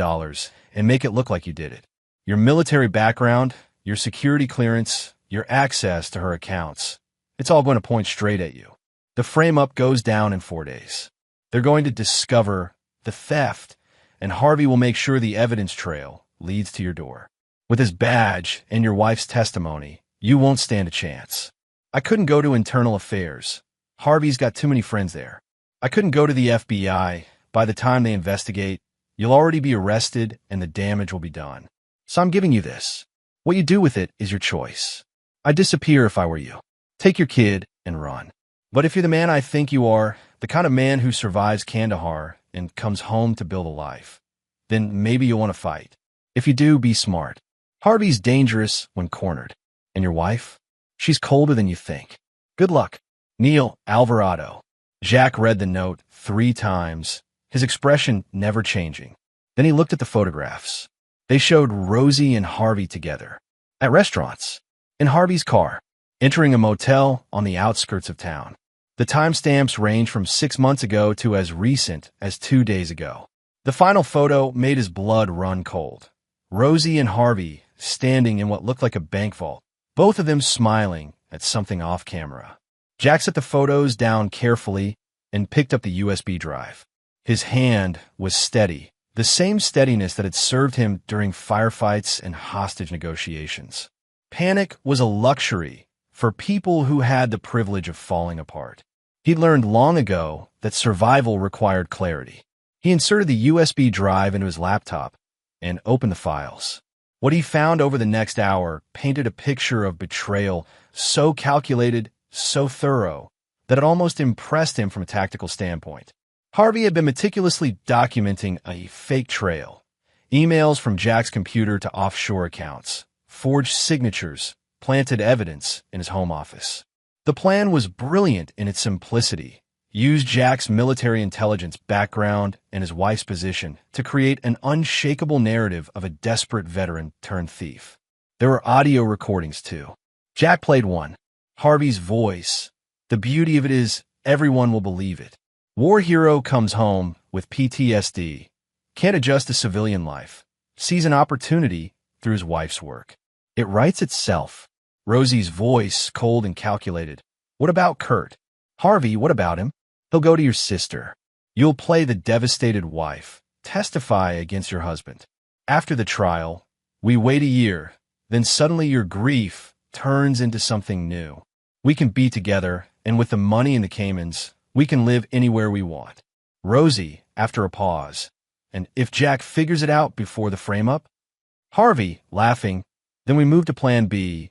and make it look like you did it. Your military background, your security clearance, your access to her accounts. It's all going to point straight at you. The frame-up goes down in 4 days. They're going to discover the theft, and Harvey will make sure the evidence trail leads to your door. With his badge and your wife's testimony, you won't stand a chance. I couldn't go to internal affairs. Harvey's got too many friends there. I couldn't go to the FBI. By the time they investigate, you'll already be arrested and the damage will be done. So I'm giving you this. What you do with it is your choice. I'd disappear if I were you. Take your kid and run. But if you're the man I think you are, the kind of man who survives Kandahar and comes home to build a life, then maybe you'll want to fight. If you do, be smart. Harvey's dangerous when cornered. And your wife? She's colder than you think. Good luck. Neil Alvarado. Jack read the note 3 times, his expression never changing. Then he looked at the photographs. They showed Rosie and Harvey together. At restaurants. In Harvey's car. Entering a motel on the outskirts of town. The timestamps range from 6 months ago to as recent as 2 days ago. The final photo made his blood run cold. Rosie and Harvey standing in what looked like a bank vault, both of them smiling at something off camera. Jack set the photos down carefully and picked up the USB drive. His hand was steady, the same steadiness that had served him during firefights and hostage negotiations. Panic was a luxury for people who had the privilege of falling apart. He'd learned long ago that survival required clarity. He inserted the USB drive into his laptop and opened the files. What he found over the next hour painted a picture of betrayal so calculated, so thorough, that it almost impressed him from a tactical standpoint. Harvey had been meticulously documenting a fake trail. Emails from Jack's computer to offshore accounts, forged signatures, planted evidence in his home office. The plan was brilliant in its simplicity. Used Jack's military intelligence background and his wife's position to create an unshakable narrative of a desperate veteran turned thief. There were audio recordings, too. Jack played one. Harvey's voice. The beauty of it is everyone will believe it. War hero comes home with PTSD, can't adjust to civilian life, sees an opportunity through his wife's work. It writes itself. Rosie's voice, cold and calculated. What about Kurt? Harvey, what about him? He'll go to your sister. You'll play the devastated wife, testify against your husband. After the trial, we wait a year, then suddenly your grief turns into something new. We can be together, and with the money in the Caymans, we can live anywhere we want. Rosie, after a pause, and if Jack figures it out before the frame-up? Harvey, laughing, then we move to plan B,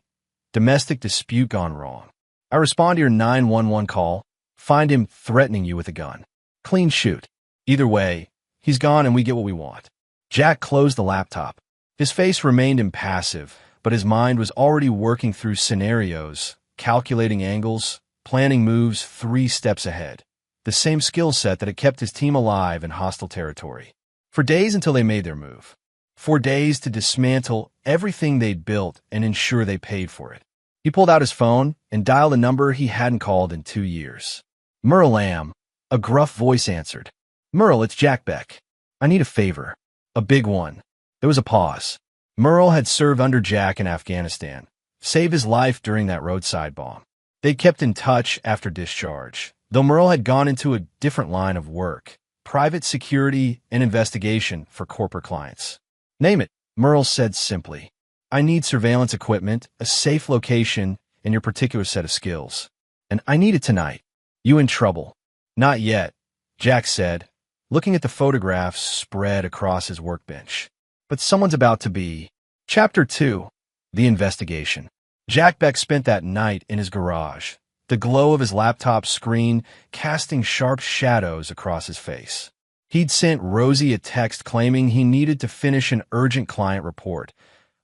domestic dispute gone wrong. I respond to your 911 call, find him threatening you with a gun. Clean shoot. Either way, he's gone and we get what we want. Jack closed the laptop. His face remained impassive, but his mind was already working through scenarios, calculating angles, planning moves 3 steps ahead. The same skill set that had kept his team alive in hostile territory. For days until they made their move. 4 days to dismantle everything they'd built and ensure they paid for it. He pulled out his phone and dialed a number he hadn't called in 2 years. Merle Lamb. A gruff voice answered. Merle, it's Jack Beck. I need a favor. A big one. There was a pause. Merle had served under Jack in Afghanistan, saved his life during that roadside bomb. They'd kept in touch after discharge, though Merle had gone into a different line of work, private security and investigation for corporate clients. Name it, Merle said simply. I need surveillance equipment, a safe location, and your particular set of skills. And I need it tonight. You in trouble? Not yet, Jack said, looking at the photographs spread across his workbench. But someone's about to be. Chapter 2. The Investigation. Jack Beck spent that night in his garage, the glow of his laptop screen casting sharp shadows across his face. He'd sent Rosie a text claiming he needed to finish an urgent client report,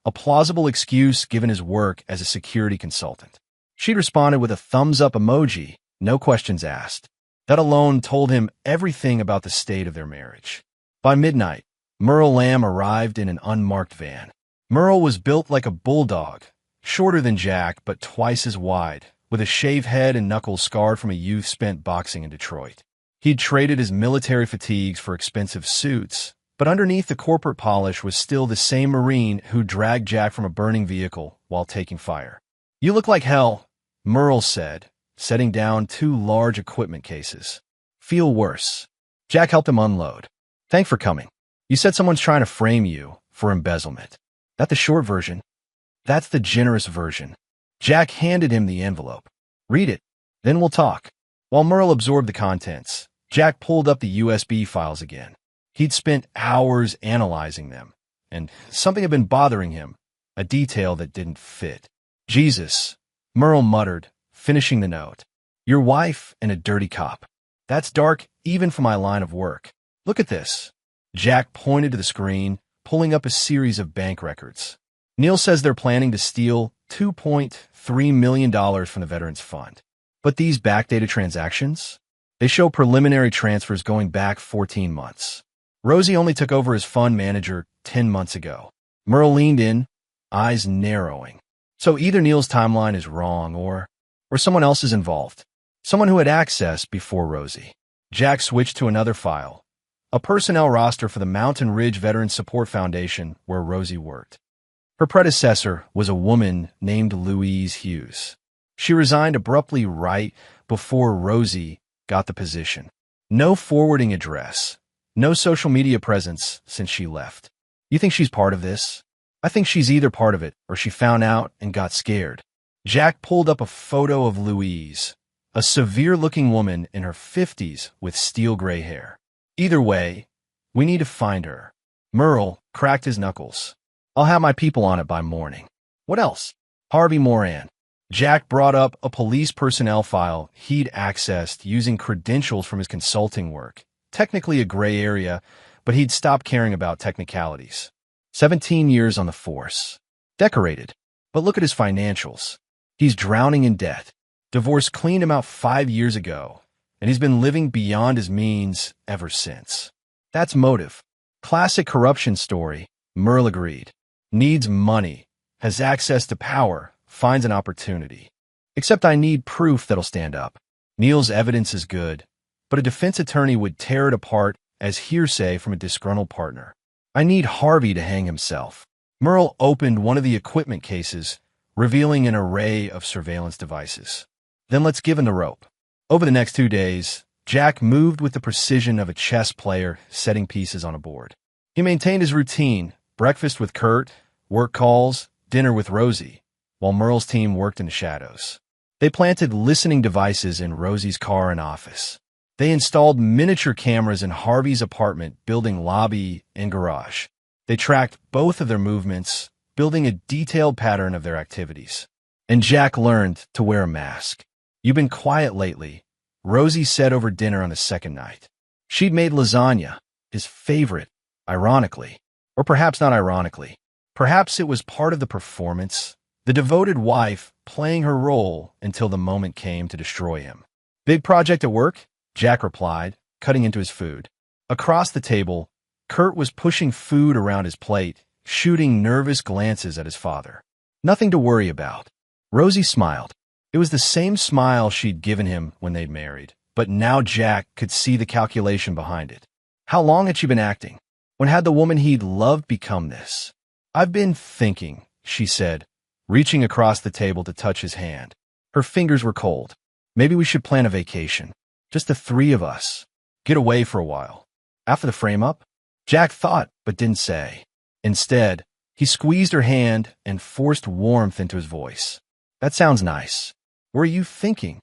a plausible excuse given his work as a security consultant. She'd responded with a thumbs-up emoji, no questions asked. That alone told him everything about the state of their marriage. By midnight, Merle Lamb arrived in an unmarked van. Merle was built like a bulldog, shorter than Jack but twice as wide, with a shaved head and knuckles scarred from a youth spent boxing in Detroit. He'd traded his military fatigues for expensive suits, but underneath the corporate polish was still the same Marine who dragged Jack from a burning vehicle while taking fire. You look like hell, Merle said, setting down 2 large equipment cases. Feel worse. Jack helped him unload. Thanks for coming. You said someone's trying to frame you for embezzlement. That the short version? That's the generous version. Jack handed him the envelope. Read it, then we'll talk. While Merle absorbed the contents, Jack pulled up the USB files again. He'd spent hours analyzing them, and something had been bothering him, a detail that didn't fit. Jesus, Merle muttered, finishing the note. Your wife and a dirty cop. That's dark even for my line of work. Look at this. Jack pointed to the screen, pulling up a series of bank records. Neil says they're planning to steal $2.3 million from the Veterans Fund. But these backdated transactions? They show preliminary transfers going back 14 months. Rosie only took over as fund manager 10 months ago. Merle leaned in, eyes narrowing. So either Neil's timeline is wrong or someone else is involved. Someone who had access before Rosie. Jack switched to another file. A personnel roster for the Mountain Ridge Veterans Support Foundation where Rosie worked. Her predecessor was a woman named Louise Hughes. She resigned abruptly right before Rosie got the position. No forwarding address, no social media presence since she left. You think she's part of this? I think she's either part of it or she found out and got scared. Jack pulled up a photo of Louise, a severe-looking woman in her 50s with steel gray hair. Either way, we need to find her. Merle cracked his knuckles. I'll have my people on it by morning. What else? Harvey Moran. Jack brought up a police personnel file he'd accessed using credentials from his consulting work. Technically a gray area, but he'd stopped caring about technicalities. 17 years on the force. Decorated. But look at his financials. He's drowning in debt. Divorce cleaned him out 5 years ago, and he's been living beyond his means ever since. That's motive. Classic corruption story, Merle agreed. Needs money, has access to power, finds an opportunity. Except I need proof that'll stand up. Neil's evidence is good, but a defense attorney would tear it apart as hearsay from a disgruntled partner. I need Harvey to hang himself. Merle opened one of the equipment cases, revealing an array of surveillance devices. Then let's give him the rope. Over the next 2 days, Jack moved with the precision of a chess player setting pieces on a board. He maintained his routine, breakfast with Kurt, work calls, dinner with Rosie, while Merle's team worked in the shadows. They planted listening devices in Rosie's car and office. They installed miniature cameras in Harvey's apartment, building lobby and garage. They tracked both of their movements, building a detailed pattern of their activities. And Jack learned to wear a mask. "You've been quiet lately," Rosie said over dinner on the second night. She'd made lasagna, his favorite, ironically. Or perhaps not ironically. Perhaps it was part of the performance, the devoted wife playing her role until the moment came to destroy him. "Big project at work?" Jack replied, cutting into his food. Across the table, Kurt was pushing food around his plate, shooting nervous glances at his father. "Nothing to worry about." Rosie smiled. It was the same smile she'd given him when they'd married, but now Jack could see the calculation behind it. How long had she been acting? When had the woman he'd loved become this? "I've been thinking," she said, reaching across the table to touch his hand. Her fingers were cold. "Maybe we should plan a vacation. Just the three of us. Get away for a while." After the frame-up? Jack thought, but didn't say. Instead, he squeezed her hand and forced warmth into his voice. "That sounds nice. Where are you thinking?"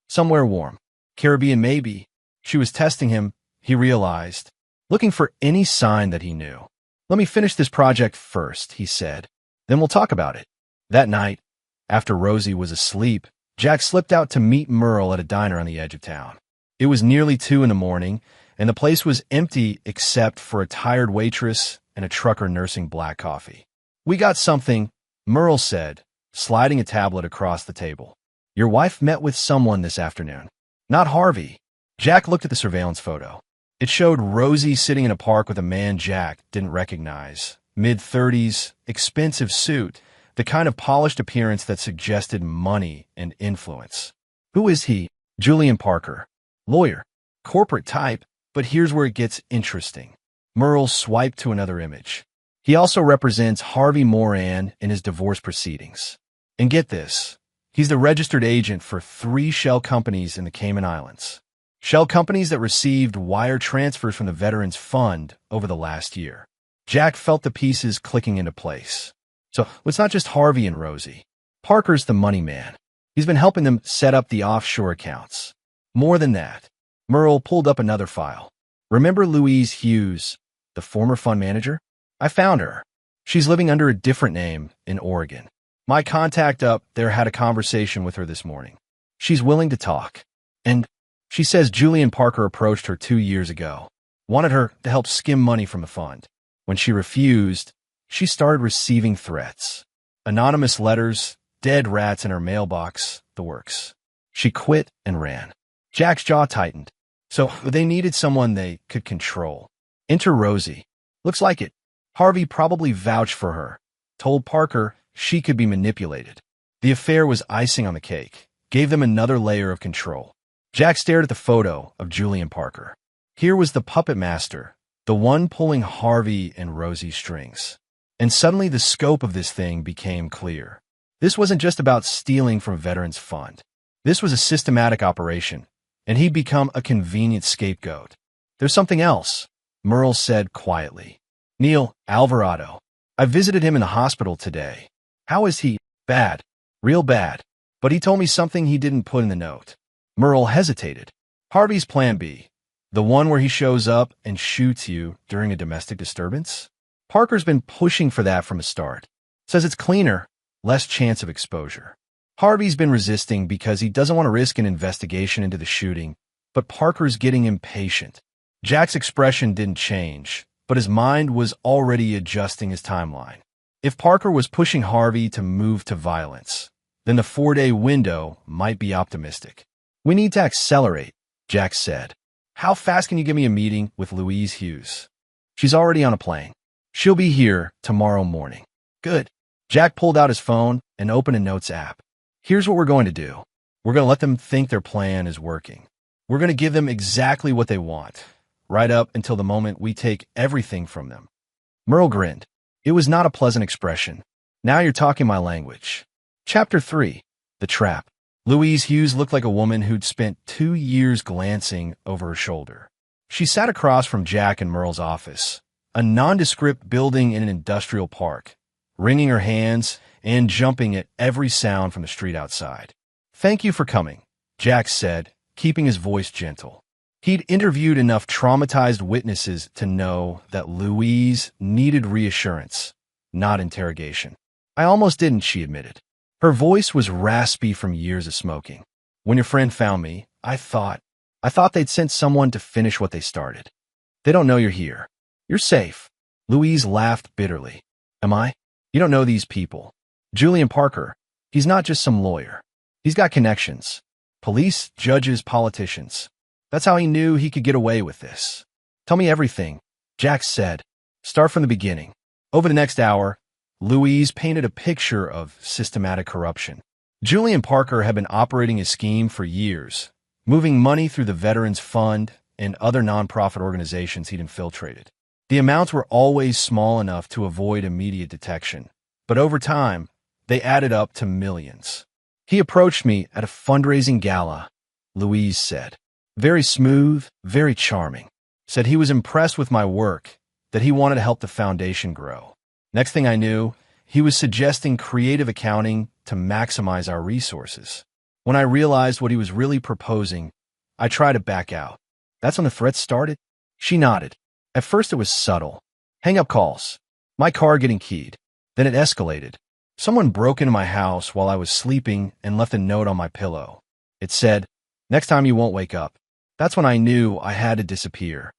"Somewhere warm. Caribbean, maybe." She was testing him, he realized, looking for any sign that he knew. "Let me finish this project first," he said. "Then we'll talk about it." That night, after Rosie was asleep, Jack slipped out to meet Merle at a diner on the edge of town. It was nearly 2 in the morning, and the place was empty except for a tired waitress and a trucker nursing black coffee. "We got something," Merle said, sliding a tablet across the table. "Your wife met with someone this afternoon." "Not Harvey." Jack looked at the surveillance photo. It showed Rosie sitting in a park with a man Jack didn't recognize. Mid-30s, expensive suit, the kind of polished appearance that suggested money and influence. "Who is he?" "Julian Parker. Lawyer. Corporate type, but here's where it gets interesting." Merle swiped to another image. "He also represents Harvey Moran in his divorce proceedings. And get this, he's the registered agent for 3 shell companies in the Cayman Islands. Shell companies that received wire transfers from the Veterans Fund over the last year." Jack felt the pieces clicking into place. So it's not just Harvey and Rosie. Parker's the money man. He's been helping them set up the offshore accounts. More than that, Merle pulled up another file. "Remember Louise Hughes, the former fund manager? I found her. She's living under a different name in Oregon. My contact up there had a conversation with her this morning. She's willing to talk. And she says Julian Parker approached her 2 years ago, wanted her to help skim money from the fund. When she refused, she started receiving threats. Anonymous letters, dead rats in her mailbox, the works. She quit and ran." Jack's jaw tightened. So they needed someone they could control. Enter Rosie. "Looks like it. Harvey probably vouched for her, told Parker she could be manipulated. The affair was icing on the cake, gave them another layer of control." Jack stared at the photo of Julian Parker. Here was the puppet master, the one pulling Harvey and Rosie's strings. And suddenly the scope of this thing became clear. This wasn't just about stealing from Veterans Fund. This was a systematic operation, and he'd become a convenient scapegoat. "There's something else," Merle said quietly. "Neil Alvarado. I visited him in the hospital today. How is he?" "Bad. Real bad. But he told me something he didn't put in the note." Merle hesitated. "Harvey's plan B. The one where he shows up and shoots you during a domestic disturbance? Parker's been pushing for that from the start. Says it's cleaner, less chance of exposure. Harvey's been resisting because he doesn't want to risk an investigation into the shooting, but Parker's getting impatient." Jack's expression didn't change, but his mind was already adjusting his timeline. If Parker was pushing Harvey to move to violence, then the 4-day window might be optimistic. "We need to accelerate," Jack said. "How fast can you give me a meeting with Louise Hughes?" "She's already on a plane. She'll be here tomorrow morning." "Good." Jack pulled out his phone and opened a notes app. "Here's what we're going to do. We're going to let them think their plan is working. We're going to give them exactly what they want, right up until the moment we take everything from them." Merle grinned. It was not a pleasant expression. Now you're talking my language. Chapter 3. The Trap. Louise Hughes looked like a woman who'd spent 2 years glancing over her shoulder. She sat across from Jack and Merle's office, a nondescript building in an industrial park, wringing her hands and jumping at every sound from the street outside. "Thank you for coming," Jack said, keeping his voice gentle. He'd interviewed enough traumatized witnesses to know that Louise needed reassurance, not interrogation. "I almost didn't," she admitted. Her voice was raspy from years of smoking. "When your friend found me, I thought they'd sent someone to finish what they started. They don't know you're here. You're safe." Louise laughed bitterly. "Am I? You don't know these people. Julian Parker, he's not just some lawyer. He's got connections. Police, judges, politicians. That's how he knew he could get away with this." "Tell me everything," Jack said. "Start from the beginning." Over the next hour, Louise painted a picture of systematic corruption. Julian Parker had been operating his scheme for years, moving money through the Veterans Fund and other nonprofit organizations he'd infiltrated. The amounts were always small enough to avoid immediate detection, but over time, they added up to millions. "He approached me at a fundraising gala," Louise said. "Very smooth, very charming. Said he was impressed with my work, that he wanted to help the foundation grow. Next thing I knew, he was suggesting creative accounting to maximize our resources. When I realized what he was really proposing, I tried to back out. That's when the threats started." She nodded. "At first it was subtle. Hang-up calls. My car getting keyed. Then it escalated. Someone broke into my house while I was sleeping and left a note on my pillow. It said, 'Next time you won't wake up.' That's when I knew I had to disappear."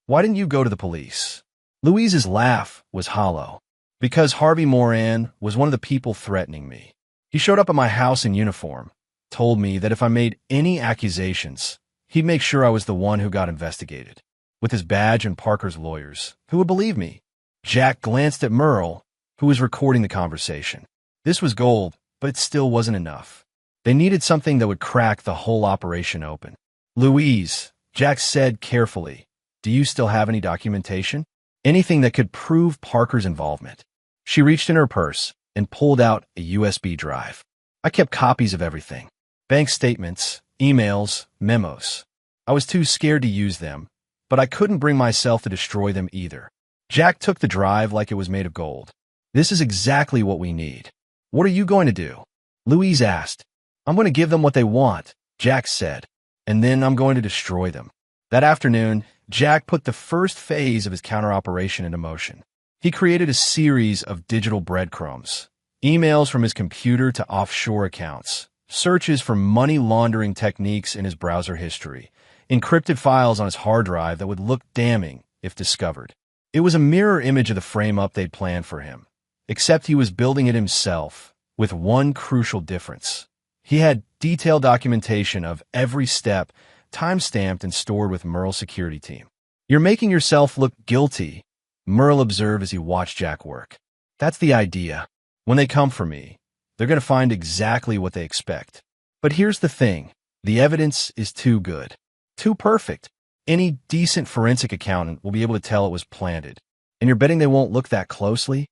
"Why didn't you go to the police?" Louise's laugh was hollow. "Because Harvey Moran was one of the people threatening me. He showed up at my house in uniform, told me that if I made any accusations, he'd make sure I was the one who got investigated. With his badge and Parker's lawyers, who would believe me?" Jack glanced at Merle, who was recording the conversation. This was gold, but it still wasn't enough. They needed something that would crack the whole operation open. "Louise," Jack said carefully, "do you still have any documentation? Anything that could prove Parker's involvement?" She reached in her purse and pulled out a USB drive. "I kept copies of everything. Bank statements, emails, memos. I was too scared to use them, but I couldn't bring myself to destroy them either." Jack took the drive like it was made of gold. "This is exactly what we need." "What are you going to do?" Louise asked. "I'm going to give them what they want," Jack said, "and then I'm going to destroy them." That afternoon, Jack put the first phase of his counter-operation into motion. He created a series of digital breadcrumbs, emails from his computer to offshore accounts, searches for money laundering techniques in his browser history, encrypted files on his hard drive that would look damning if discovered. It was a mirror image of the frame-up they'd planned for him, except he was building it himself, with one crucial difference. He had detailed documentation of every step, time-stamped and stored with Merle's security team. "You're making yourself look guilty," Merle observed as he watched Jack work. "That's the idea. When they come for me, they're going to find exactly what they expect. But here's the thing. The evidence is too good. Too perfect. Any decent forensic accountant will be able to tell it was planted. And you're betting they won't look that closely?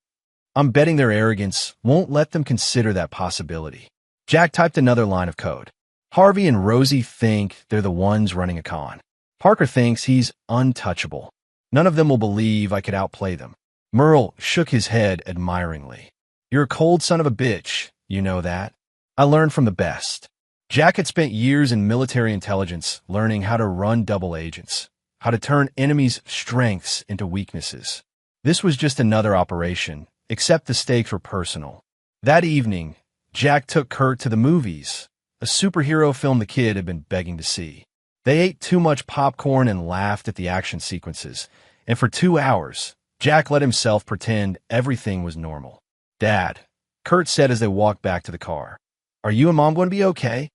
I'm betting their arrogance won't let them consider that possibility." Jack typed another line of code. "Harvey and Rosie think they're the ones running a con. Parker thinks he's untouchable. None of them will believe I could outplay them." Merle shook his head admiringly. "You're a cold son of a bitch, you know that. I learned from the best." Jack had spent years in military intelligence learning how to run double agents, how to turn enemies' strengths into weaknesses. This was just another operation, except the stakes were personal. That evening, Jack took Kurt to the movies, a superhero film the kid had been begging to see. They ate too much popcorn and laughed at the action sequences, and for 2 hours, Jack let himself pretend everything was normal. "Dad," Kurt said as they walked back to the car, "are you and Mom going to be okay?"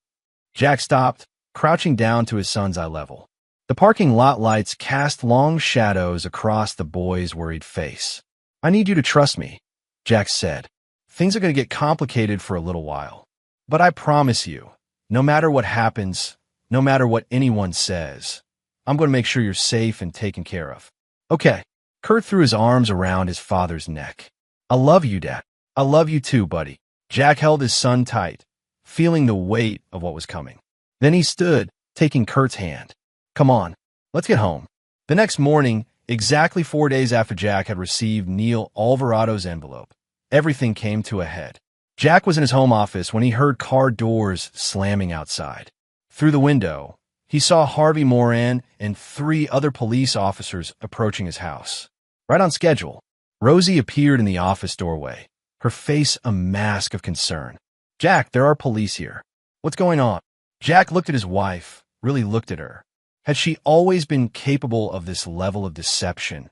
Jack stopped, crouching down to his son's eye level. The parking lot lights cast long shadows across the boy's worried face. "I need you to trust me," Jack said. "Things are going to get complicated for a little while. But I promise you, no matter what happens, no matter what anyone says, I'm going to make sure you're safe and taken care of." "Okay." Kurt threw his arms around his father's neck. I love you, Dad. I love you too, buddy. Jack held his son tight, feeling the weight of what was coming. Then he stood, taking Kurt's hand. Come on, let's get home. The next morning, exactly 4 days after Jack had received Neil Alvarado's envelope, everything came to a head. Jack was in his home office when he heard car doors slamming outside. Through the window, he saw Harvey Moran and 3 other police officers approaching his house. Right on schedule, Rosie appeared in the office doorway, her face a mask of concern. Jack, there are police here. What's going on? Jack looked at his wife, really looked at her. Had she always been capable of this level of deception?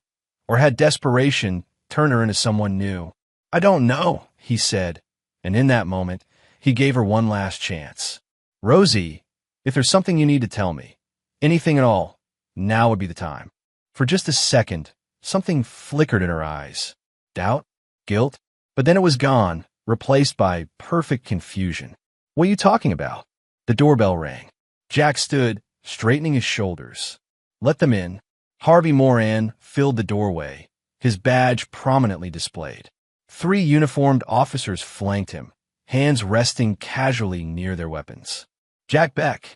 Or had desperation turned her into someone new? I don't know, he said, and in that moment, he gave her one last chance. Rosie, if there's something you need to tell me, anything at all, now would be the time. For just a second, something flickered in her eyes. Doubt? Guilt? But then it was gone, replaced by perfect confusion. What are you talking about? The doorbell rang. Jack stood, straightening his shoulders. Let them in. Harvey Moran filled the doorway, his badge prominently displayed. 3 uniformed officers flanked him, hands resting casually near their weapons. Jack Beck.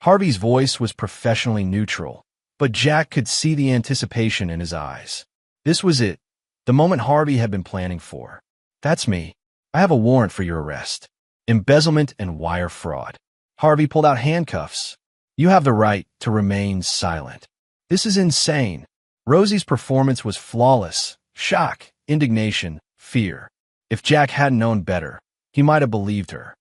Harvey's voice was professionally neutral, but Jack could see the anticipation in his eyes. This was it, the moment Harvey had been planning for. That's me. I have a warrant for your arrest. Embezzlement and wire fraud. Harvey pulled out handcuffs. You have the right to remain silent. This is insane. Rosie's performance was flawless. Shock, indignation, fear. If Jack hadn't known better, he might have believed her.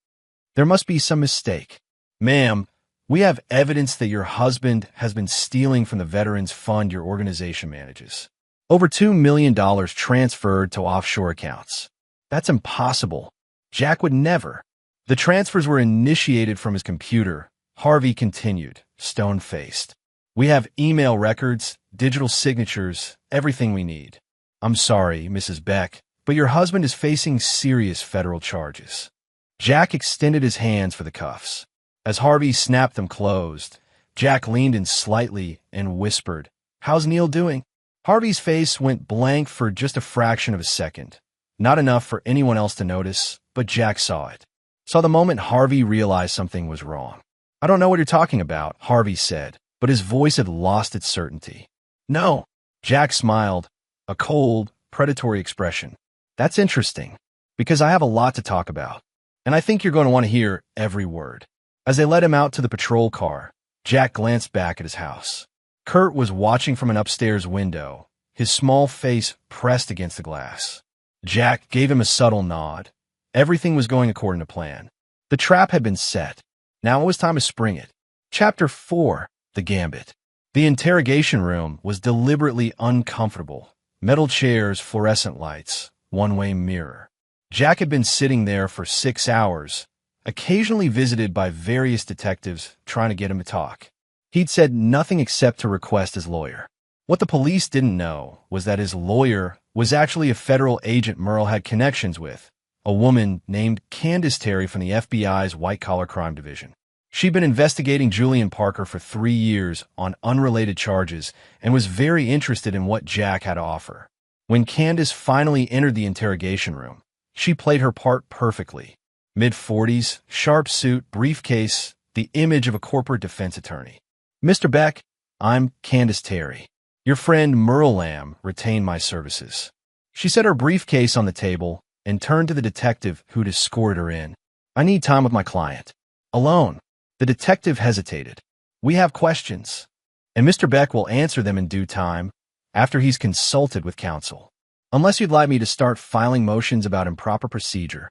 There must be some mistake. Ma'am, we have evidence that your husband has been stealing from the veterans fund your organization manages. Over $2 million transferred to offshore accounts. That's impossible. Jack would never. The transfers were initiated from his computer. Harvey continued, stone-faced. We have email records, digital signatures, everything we need. I'm sorry, Mrs. Beck, but your husband is facing serious federal charges. Jack extended his hands for the cuffs. As Harvey snapped them closed, Jack leaned in slightly and whispered, How's Neil doing? Harvey's face went blank for just a fraction of a second. Not enough for anyone else to notice, but Jack saw it. Saw the moment Harvey realized something was wrong. I don't know what you're talking about, Harvey said, but his voice had lost its certainty. No. Jack smiled, a cold, predatory expression. That's interesting, because I have a lot to talk about, and I think you're going to want to hear every word. As they led him out to the patrol car, Jack glanced back at his house. Kurt was watching from an upstairs window, his small face pressed against the glass. Jack gave him a subtle nod. Everything was going according to plan. The trap had been set. Now it was time to spring it. Chapter 4, The Gambit. The interrogation room was deliberately uncomfortable. Metal chairs, fluorescent lights, one-way mirror. Jack had been sitting there for 6 hours, occasionally visited by various detectives trying to get him to talk. He'd said nothing except to request his lawyer. What the police didn't know was that his lawyer was actually a federal agent Merle had connections with, a woman named Candace Terry from the FBI's white-collar crime division. She'd been investigating Julian Parker for 3 years on unrelated charges and was very interested in what Jack had to offer. When Candace finally entered the interrogation room, she played her part perfectly. Mid-40s, sharp suit, briefcase, the image of a corporate defense attorney. Mr. Beck, I'm Candace Terry. Your friend Merle Lamb retained my services. She set her briefcase on the table and turned to the detective who'd escorted her in. I need time with my client. Alone. The detective hesitated. We have questions, and Mr. Beck will answer them in due time, after he's consulted with counsel. Unless you'd like me to start filing motions about improper procedure.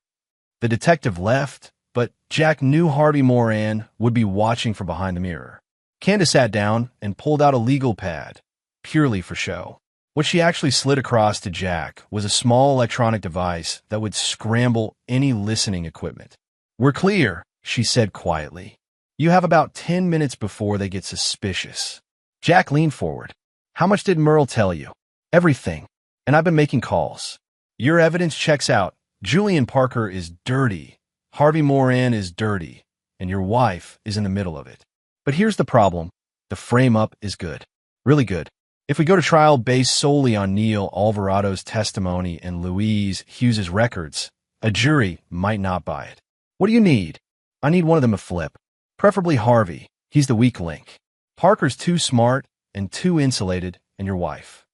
The detective left, but Jack knew Harvey Moran would be watching from behind the mirror. Candace sat down and pulled out a legal pad, purely for show. What she actually slid across to Jack was a small electronic device that would scramble any listening equipment. We're clear, she said quietly. You have about 10 minutes before they get suspicious. Jack leaned forward. How much did Merle tell you? Everything. And I've been making calls. Your evidence checks out. Julian Parker is dirty. Harvey Moran is dirty. And your wife is in the middle of it. But here's the problem. The frame-up is good. Really good. If we go to trial based solely on Neil Alvarado's testimony and Louise Hughes's records, a jury might not buy it. What do you need? I need one of them to flip. Preferably Harvey. He's the weak link. Parker's too smart and too insulated, and your wife.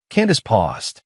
Candace paused.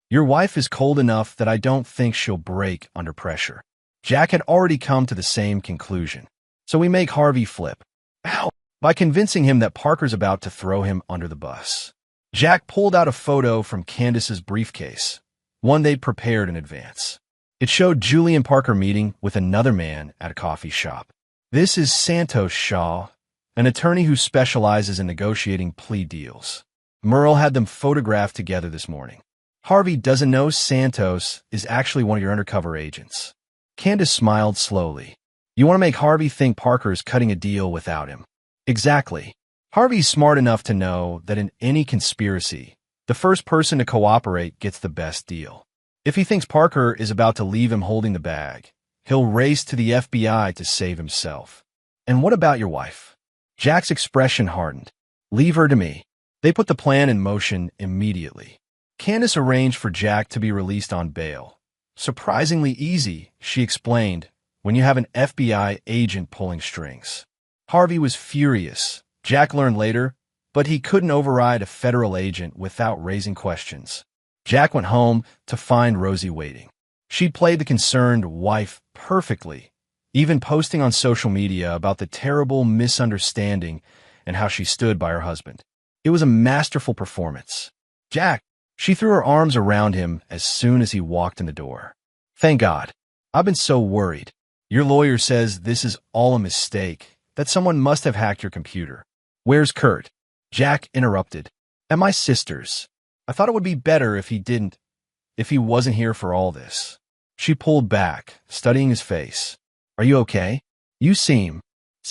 Your wife is cold enough that I don't think she'll break under pressure. Jack had already come to the same conclusion. So we make Harvey flip. How? By convincing him that Parker's about to throw him under the bus. Jack pulled out a photo from Candace's briefcase, one they'd prepared in advance. It showed Julian Parker meeting with another man at a coffee shop. This is Santos Shaw, an attorney who specializes in negotiating plea deals. Merle had them photographed together this morning. Harvey doesn't know Santos is actually one of your undercover agents. Candace smiled slowly. You want to make Harvey think Parker is cutting a deal without him. Exactly. Harvey's smart enough to know that in any conspiracy, the first person to cooperate gets the best deal. If he thinks Parker is about to leave him holding the bag, he'll race to the FBI to save himself. And what about your wife? Jack's expression hardened. Leave her to me. They put the plan in motion immediately. Candace arranged for Jack to be released on bail. Surprisingly easy, she explained, when you have an FBI agent pulling strings. Harvey was furious, Jack learned later, but he couldn't override a federal agent without raising questions. Jack went home to find Rosie waiting. She'd played the concerned wife perfectly, even posting on social media about the terrible misunderstanding and how she stood by her husband. It was a masterful performance. Jack, she threw her arms around him as soon as he walked in the door. Thank God. I've been so worried. Your lawyer says this is all a mistake, that someone must have hacked your computer. Where's Kurt? Jack interrupted. At my sister's. I thought it would be better if he wasn't here for all this. She pulled back, studying his face. Are you okay? You seem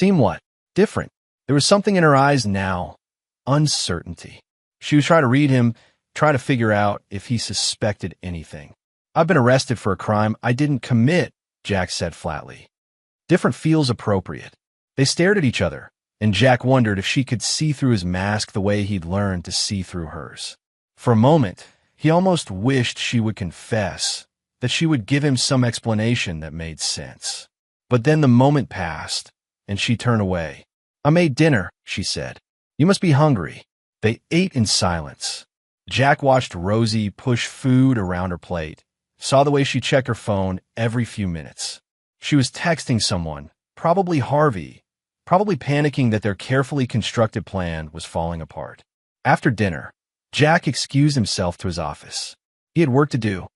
what? Different. There was something in her eyes now. Uncertainty. She was trying to read him, trying to figure out if he suspected anything. I've been arrested for a crime I didn't commit, Jack said flatly. Different feels appropriate. They stared at each other, and Jack wondered if she could see through his mask the way he'd learned to see through hers. For a moment, he almost wished she would confess, that she would give him some explanation that made sense. But then the moment passed, and she turned away. I made dinner, she said. You must be hungry. They ate in silence. Jack watched Rosie push food around her plate, saw the way she checked her phone every few minutes. She was texting someone, probably Harvey, probably panicking that their carefully constructed plan was falling apart. After dinner, Jack excused himself to his office. He had work to do.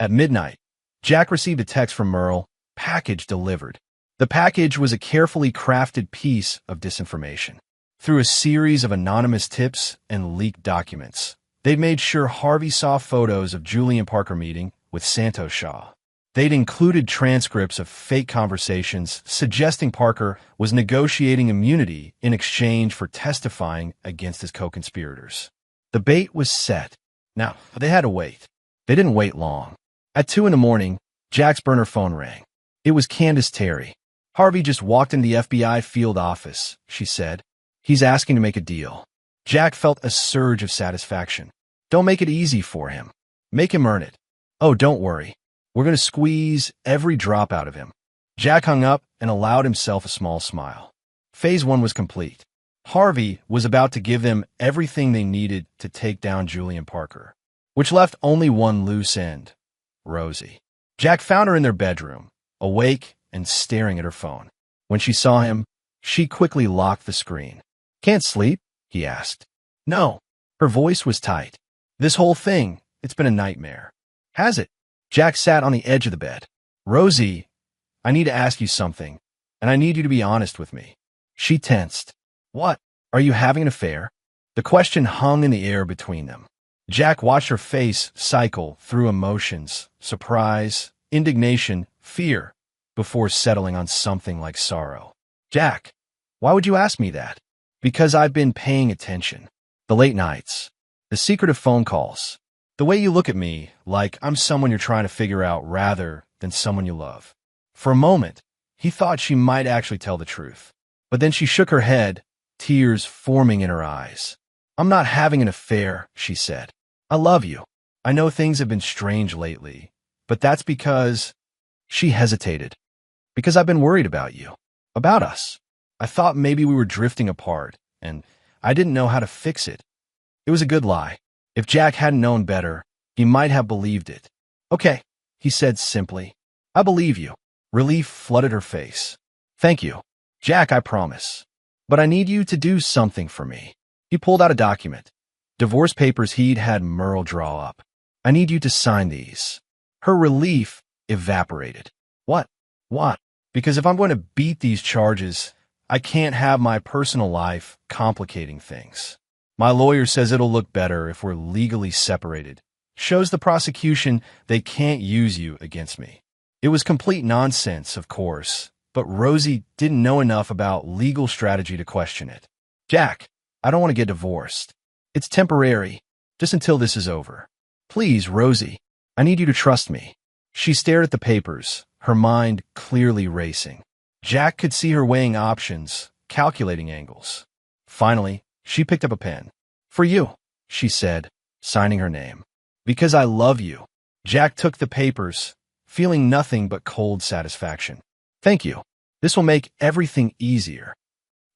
At midnight, Jack received a text from Merle, package delivered. The package was a carefully crafted piece of disinformation. Through a series of anonymous tips and leaked documents, they'd made sure Harvey saw photos of Julian Parker meeting with Santos Shaw. They'd included transcripts of fake conversations suggesting Parker was negotiating immunity in exchange for testifying against his co-conspirators. The bait was set. Now, they had to wait. They didn't wait long. At 2 a.m, Jack's burner phone rang. It was Candace Terry. Harvey just walked into the FBI field office, she said. He's asking to make a deal. Jack felt a surge of satisfaction. Don't make it easy for him. Make him earn it. Oh, don't worry. We're going to squeeze every drop out of him. Jack hung up and allowed himself a small smile. Phase 1 was complete. Harvey was about to give them everything they needed to take down Julian Parker, which left only one loose end, Rosie. Jack found her in their bedroom, awake and staring at her phone. When she saw him, she quickly locked the screen. Can't sleep? He asked. No. Her voice was tight. This whole thing, it's been a nightmare. Has it? Jack sat on the edge of the bed. Rosie, I need to ask you something, and I need you to be honest with me. She tensed. What? Are you having an affair? The question hung in the air between them. Jack watched her face cycle through emotions, surprise, indignation, fear, before settling on something like sorrow. Jack, why would you ask me that? Because I've been paying attention. The late nights, the secretive phone calls, the way you look at me like I'm someone you're trying to figure out rather than someone you love. For a moment, he thought she might actually tell the truth. But then she shook her head, tears forming in her eyes. I'm not having an affair, she said. I love you. I know things have been strange lately, but that's because she hesitated. Because I've been worried about you. About us. I thought maybe we were drifting apart, and I didn't know how to fix it. It was a good lie. If Jack hadn't known better, he might have believed it. Okay, he said simply. I believe you. Relief flooded her face. Thank you. Jack, I promise. But I need you to do something for me. He pulled out a document. Divorce papers he'd had Merle draw up. I need you to sign these. Her relief evaporated. What? What? Because if I'm going to beat these charges, I can't have my personal life complicating things. My lawyer says it'll look better if we're legally separated. Shows the prosecution they can't use you against me. It was complete nonsense, of course, but Rosie didn't know enough about legal strategy to question it. Jack, I don't want to get divorced. It's temporary, just until this is over. Please, Rosie, I need you to trust me. She stared at the papers, her mind clearly racing. Jack could see her weighing options, calculating angles. Finally, she picked up a pen. For you, she said, signing her name. Because I love you. Jack took the papers, feeling nothing but cold satisfaction. Thank you. This will make everything easier.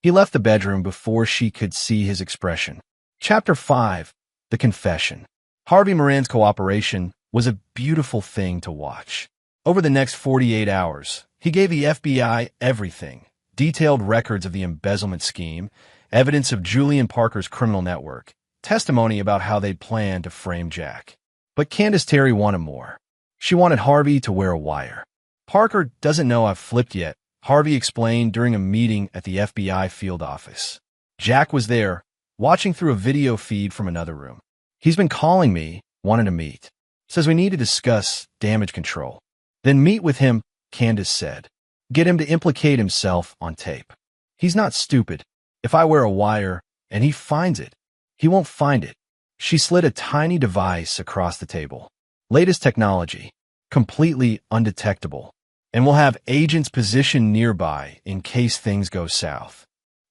He left the bedroom before she could see his expression. Chapter 5. The Confession. Harvey Moran's cooperation was a beautiful thing to watch. Over the next 48 hours, he gave the FBI everything, detailed records of the embezzlement scheme, evidence of Julian Parker's criminal network, testimony about how they'd planned to frame Jack. But Candace Terry wanted more. She wanted Harvey to wear a wire. Parker doesn't know I've flipped yet, Harvey explained during a meeting at the FBI field office. Jack was there, watching through a video feed from another room. He's been calling me, wanting to meet. Says we need to discuss damage control. Then meet with him, Candace said. Get him to implicate himself on tape. He's not stupid. If I wear a wire and he finds it, he won't find it. She slid a tiny device across the table. Latest technology, completely undetectable, and we'll have agents positioned nearby in case things go south.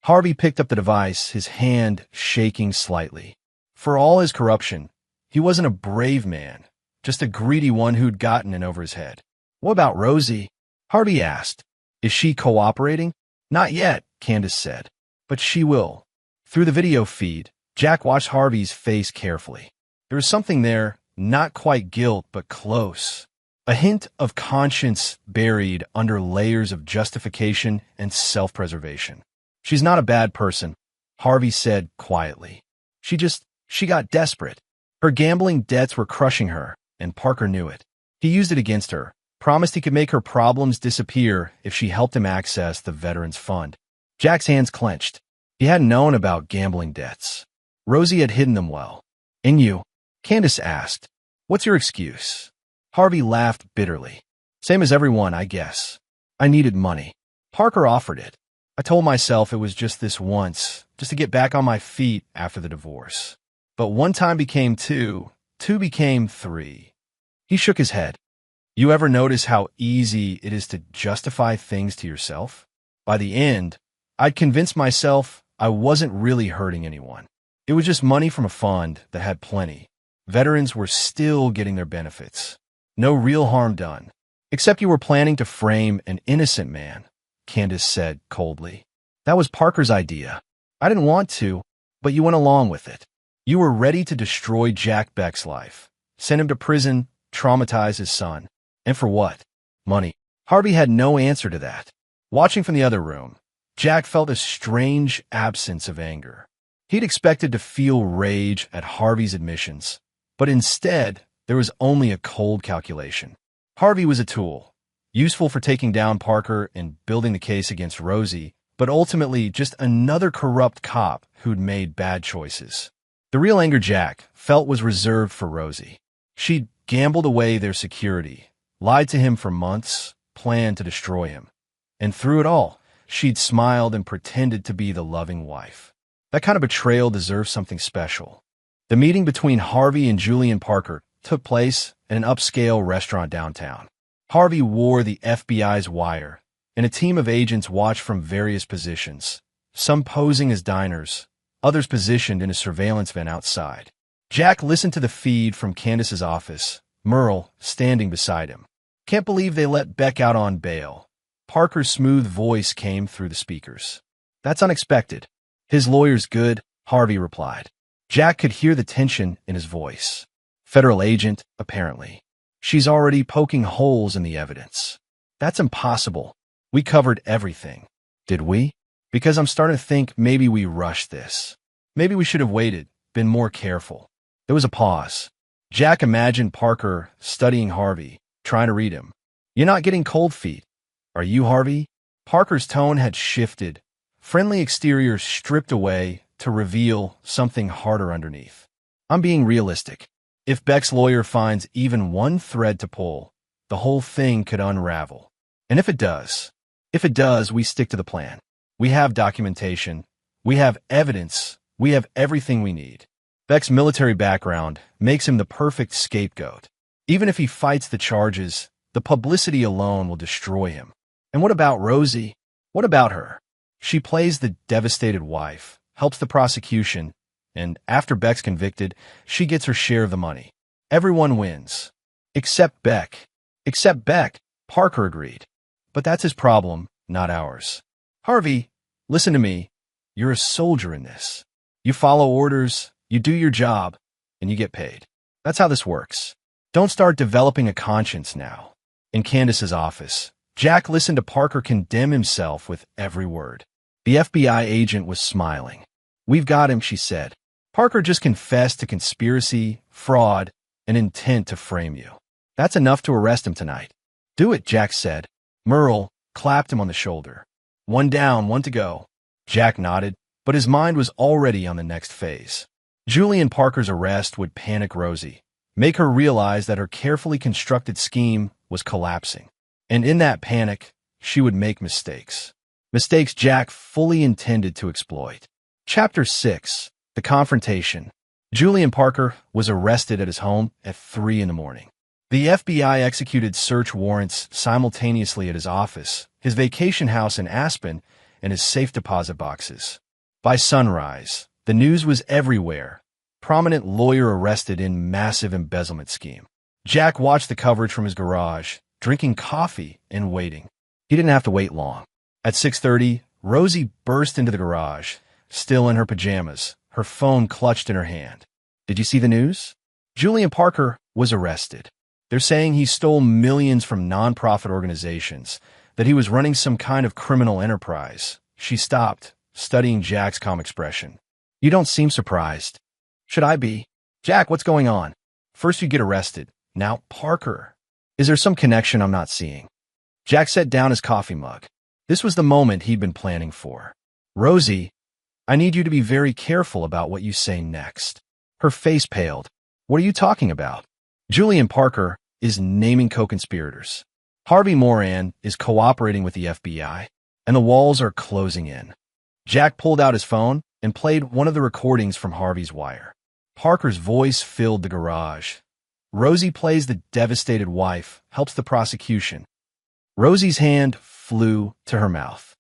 Harvey picked up the device, his hand shaking slightly. For all his corruption, he wasn't a brave man, just a greedy one who'd gotten in over his head. What about Rosie? Harvey asked. Is she cooperating? Not yet, Candace said. But she will. Through the video feed, Jack watched Harvey's face carefully. There was something there, not quite guilt, but close. A hint of conscience buried under layers of justification and self-preservation. She's not a bad person, Harvey said quietly. She got desperate. Her gambling debts were crushing her, and Parker knew it. He used it against her, promised he could make her problems disappear if she helped him access the Veterans Fund. Jack's hands clenched. He hadn't known about gambling debts. Rosie had hidden them well. And you? Candace asked. What's your excuse? Harvey laughed bitterly. Same as everyone, I guess. I needed money. Parker offered it. I told myself it was just this once, just to get back on my feet after the divorce. But one time became two became three. He shook his head. You ever notice how easy it is to justify things to yourself? By the end, I'd convinced myself I wasn't really hurting anyone. It was just money from a fund that had plenty. Veterans were still getting their benefits. No real harm done. Except you were planning to frame an innocent man, Candace said coldly. That was Parker's idea. I didn't want to, but you went along with it. You were ready to destroy Jack Beck's life, send him to prison, traumatize his son. And for what? Money. Harvey had no answer to that. Watching from the other room, Jack felt a strange absence of anger. He'd expected to feel rage at Harvey's admissions, but instead, there was only a cold calculation. Harvey was a tool, useful for taking down Parker and building the case against Rosie, but ultimately just another corrupt cop who'd made bad choices. The real anger Jack felt was reserved for Rosie. She'd gambled away their security, lied to him for months, planned to destroy him. And through it all, she'd smiled and pretended to be the loving wife. That kind of betrayal deserves something special. The meeting between Harvey and Julian Parker took place at an upscale restaurant downtown. Harvey wore the FBI's wire, and a team of agents watched from various positions, some posing as diners, others positioned in a surveillance van outside. Jack listened to the feed from Candace's office, Merle standing beside him. Can't believe they let Beck out on bail. Parker's smooth voice came through the speakers. That's unexpected. His lawyer's good, Harvey replied. Jack could hear the tension in his voice. Federal agent, apparently. She's already poking holes in the evidence. That's impossible. We covered everything. Did we? Because I'm starting to think maybe we rushed this. Maybe we should have waited, been more careful. There was a pause. Jack imagined Parker studying Harvey, trying to read him. You're not getting cold feet. Are you, Harvey? Parker's tone had shifted. Friendly exterior stripped away to reveal something harder underneath. I'm being realistic. If Beck's lawyer finds even one thread to pull, the whole thing could unravel. And if it does, we stick to the plan. We have documentation. We have evidence. We have everything we need. Beck's military background makes him the perfect scapegoat. Even if he fights the charges, the publicity alone will destroy him. And what about Rosie? What about her? She plays the devastated wife, helps the prosecution, and after Beck's convicted, she gets her share of the money. Everyone wins. Except Beck. Except Beck, Parker agreed. But that's his problem, not ours. Harvey, listen to me. You're a soldier in this. You follow orders, you do your job, and you get paid. That's how this works. Don't start developing a conscience now. In Candace's office, Jack listened to Parker condemn himself with every word. The FBI agent was smiling. We've got him, she said. Parker just confessed to conspiracy, fraud, and intent to frame you. That's enough to arrest him tonight. Do it, Jack said. Merle clapped him on the shoulder. One down, one to go. Jack nodded, but his mind was already on the next phase. Julian Parker's arrest would panic Rosie, make her realize that her carefully constructed scheme was collapsing. And in that panic, she would make mistakes. Mistakes Jack fully intended to exploit. Chapter 6. The Confrontation. Julian Parker was arrested at his home at 3 in the morning. The FBI executed search warrants simultaneously at his office, his vacation house in Aspen, and his safe deposit boxes. By sunrise, the news was everywhere. Prominent lawyer arrested in massive embezzlement scheme. Jack watched the coverage from his garage, drinking coffee and waiting. He didn't have to wait long. At 6:30, Rosie burst into the garage, still in her pajamas, her phone clutched in her hand. Did you see the news? Julian Parker was arrested. They're saying he stole millions from nonprofit organizations, that he was running some kind of criminal enterprise. She stopped, studying Jack's calm expression. You don't seem surprised. Should I be? Jack, what's going on? First you get arrested, now Parker. Is there some connection I'm not seeing? Jack set down his coffee mug. This was the moment he'd been planning for. Rosie, I need you to be very careful about what you say next. Her face paled. What are you talking about? Julian Parker is naming co-conspirators. Harvey Moran is cooperating with the FBI, and the walls are closing in. Jack pulled out his phone and played one of the recordings from Harvey's wire. Parker's voice filled the garage. Rosie plays the devastated wife, helps the prosecution. Rosie's hand flew to her mouth.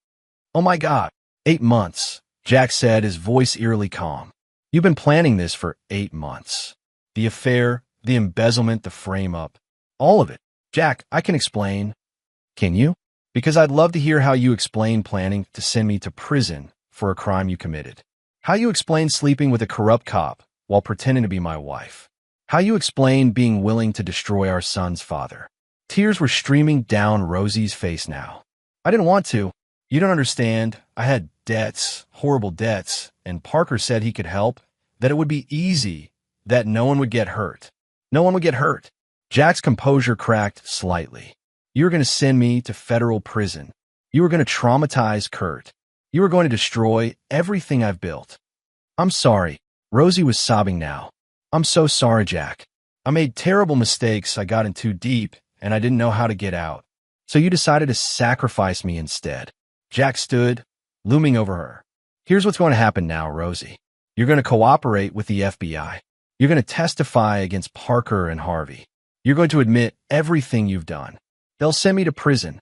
Oh my God, 8 months, Jack said, his voice eerily calm. You've been planning this for 8 months. The affair, the embezzlement, the frame-up, all of it. Jack, I can explain. Can you? Because I'd love to hear how you explain planning to send me to prison for a crime you committed. How you explain sleeping with a corrupt cop while pretending to be my wife. How you explain being willing to destroy our son's father. Tears were streaming down Rosie's face now. I didn't want to. You don't understand. I had debts, horrible debts, and Parker said he could help, that it would be easy, that no one would get hurt. No one would get hurt. Jack's composure cracked slightly. You were going to send me to federal prison. You were going to traumatize Kurt. You were going to destroy everything I've built. I'm sorry. Rosie was sobbing now. I'm so sorry, Jack. I made terrible mistakes. I got in too deep, and I didn't know how to get out. So you decided to sacrifice me instead. Jack stood, looming over her. Here's what's going to happen now, Rosie. You're going to cooperate with the FBI. You're going to testify against Parker and Harvey. You're going to admit everything you've done. They'll send me to prison.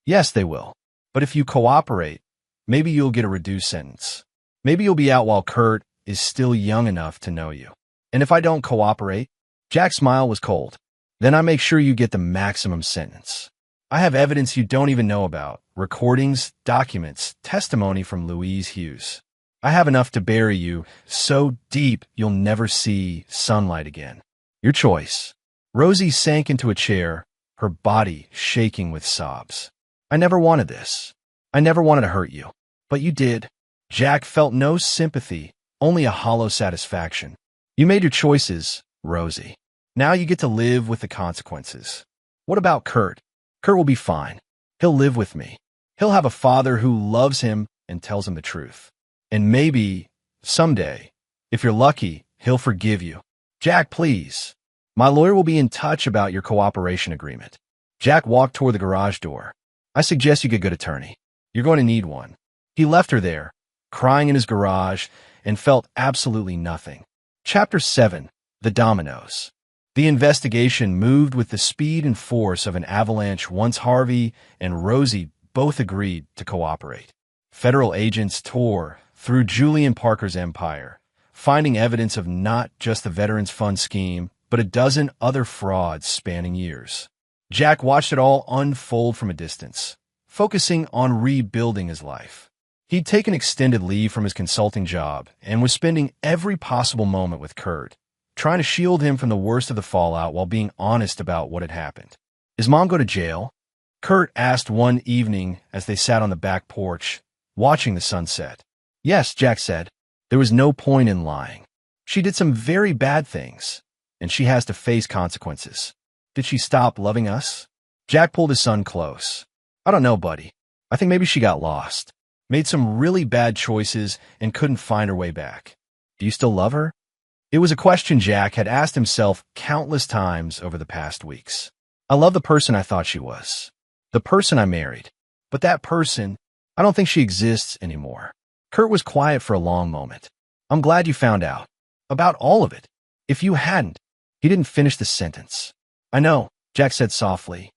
Yes, they will. But if you cooperate, maybe you'll get a reduced sentence. Maybe you'll be out while Kurt is still young enough to know you. And if I don't cooperate, Jack's smile was cold. Then I make sure you get the maximum sentence. I have evidence you don't even know about, recordings, documents, testimony from Louise Hughes. I have enough to bury you so deep you'll never see sunlight again. Your choice. Rosie sank into a chair, her body shaking with sobs. I never wanted this. I never wanted to hurt you. But you did. Jack felt no sympathy, only a hollow satisfaction. You made your choices, Rosie. Now you get to live with the consequences. What about Kurt? Kurt will be fine. He'll live with me. He'll have a father who loves him and tells him the truth. And maybe, someday, if you're lucky, he'll forgive you. Jack, please. My lawyer will be in touch about your cooperation agreement. Jack walked toward the garage door. I suggest you get a good attorney. You're going to need one. He left her there, crying in his garage, and felt absolutely nothing. Chapter 7. The Dominoes. The investigation moved with the speed and force of an avalanche once Harvey and Rosie both agreed to cooperate. Federal agents tore through Julian Parker's empire, finding evidence of not just the Veterans Fund scheme, but a dozen other frauds spanning years. Jack watched it all unfold from a distance, focusing on rebuilding his life. He'd taken extended leave from his consulting job and was spending every possible moment with Kurt, trying to shield him from the worst of the fallout while being honest about what had happened. Is Mom go to jail? Kurt asked one evening as they sat on the back porch, watching the sunset. Yes, Jack said. There was no point in lying. She did some very bad things, and she has to face consequences. Did she stop loving us? Jack pulled his son close. I don't know, buddy. I think maybe she got lost, made some really bad choices, and couldn't find her way back. Do you still love her? It was a question Jack had asked himself countless times over the past weeks. I love the person I thought she was, the person I married. But that person, I don't think she exists anymore. Kurt was quiet for a long moment. I'm glad you found out. About all of it. If you hadn't, he didn't finish the sentence. I know, Jack said softly.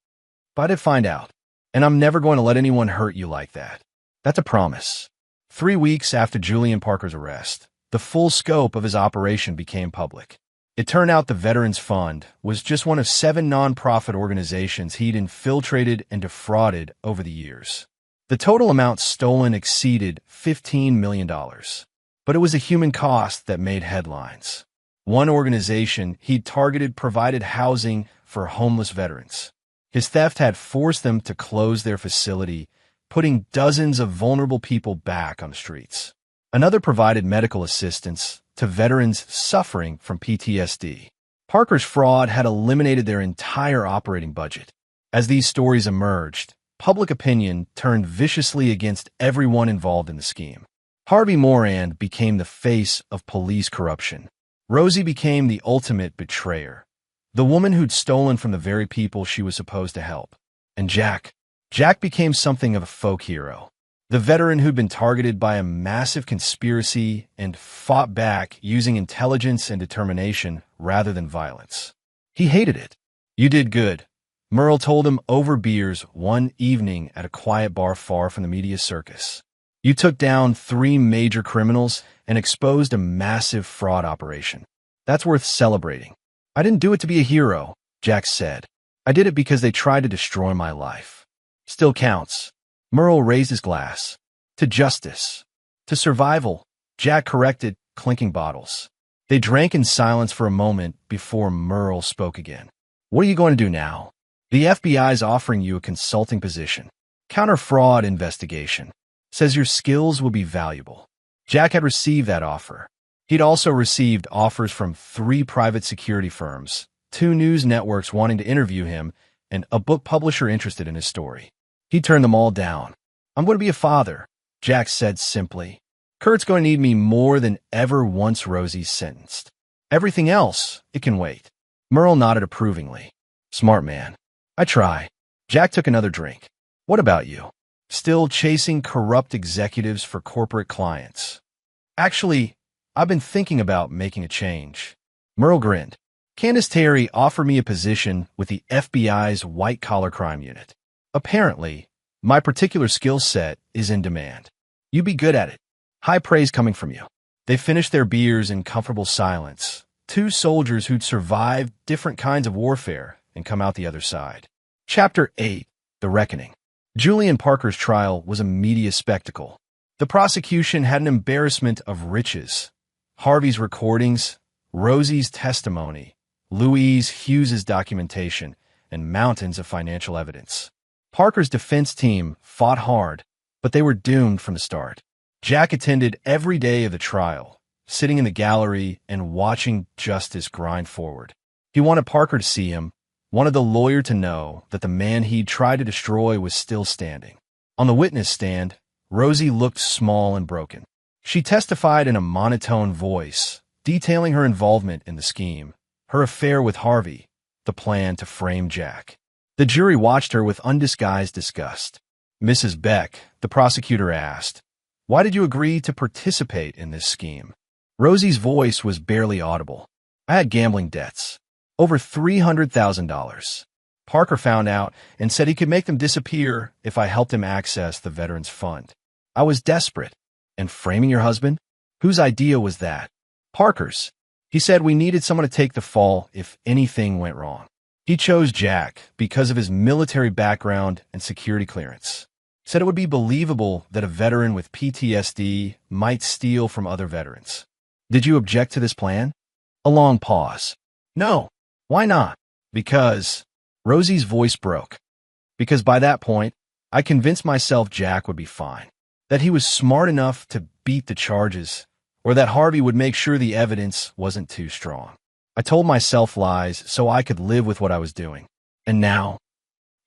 But I did find out. And I'm never going to let anyone hurt you like that. That's a promise. 3 weeks after Julian Parker's arrest, the full scope of his operation became public. It turned out the Veterans Fund was just one of 7 nonprofit organizations he'd infiltrated and defrauded over the years. The total amount stolen exceeded $15 million. But it was a human cost that made headlines. One organization he'd targeted provided housing for homeless veterans. His theft had forced them to close their facility, putting dozens of vulnerable people back on the streets. Another provided medical assistance to veterans suffering from PTSD. Parker's fraud had eliminated their entire operating budget. As these stories emerged, public opinion turned viciously against everyone involved in the scheme. Harvey Morand became the face of police corruption. Rosie became the ultimate betrayer, the woman who'd stolen from the very people she was supposed to help. And Jack became something of a folk hero, the veteran who'd been targeted by a massive conspiracy and fought back using intelligence and determination rather than violence. He hated it. You did good, Merle told him over beers one evening at a quiet bar far from the media circus. You took down 3 major criminals and exposed a massive fraud operation. That's worth celebrating. I didn't do it to be a hero, Jack said. I did it because they tried to destroy my life. Still counts. Merle raised his glass. To justice. To survival, Jack corrected, clinking bottles. They drank in silence for a moment before Merle spoke again. What are you going to do now? The FBI's offering you a consulting position. Counter-fraud investigation. Says your skills will be valuable. Jack had received that offer. He'd also received offers from 3 private security firms, 2 news networks wanting to interview him, and a book publisher interested in his story. He turned them all down. I'm going to be a father, Jack said simply. Kurt's going to need me more than ever once Rosie's sentenced. Everything else, it can wait. Merle nodded approvingly. Smart man. I try. Jack took another drink. What about you? Still chasing corrupt executives for corporate clients? Actually, I've been thinking about making a change. Merle grinned. Candace Terry offered me a position with the FBI's white-collar crime unit. Apparently, my particular skill set is in demand. You'd be good at it. High praise coming from you. They finished their beers in comfortable silence, two soldiers who'd survived different kinds of warfare and come out the other side. Chapter 8. The Reckoning. Julian Parker's trial was a media spectacle. The prosecution had an embarrassment of riches. Harvey's recordings, Rosie's testimony, Louise Hughes's documentation, and mountains of financial evidence. Parker's defense team fought hard, but they were doomed from the start. Jack attended every day of the trial, sitting in the gallery and watching justice grind forward. He wanted Parker to see him, wanted the lawyer to know that the man he'd tried to destroy was still standing. On the witness stand, Rosie looked small and broken. She testified in a monotone voice, detailing her involvement in the scheme, her affair with Harvey, the plan to frame Jack. The jury watched her with undisguised disgust. Mrs. Beck, the prosecutor asked, "Why did you agree to participate in this scheme?" Rosie's voice was barely audible. "I had gambling debts. Over $300,000. Parker found out and said he could make them disappear if I helped him access the Veterans Fund. I was desperate. And framing your husband? Whose idea was that?" "Parker's. He said we needed someone to take the fall if anything went wrong. He chose Jack because of his military background and security clearance. Said it would be believable that a veteran with PTSD might steal from other veterans." "Did you object to this plan?" A long pause. "No. Why not?" "Because..." Rosie's voice broke. "Because by that point, I convinced myself Jack would be fine. That he was smart enough to beat the charges, or that Harvey would make sure the evidence wasn't too strong. I told myself lies so I could live with what I was doing. And now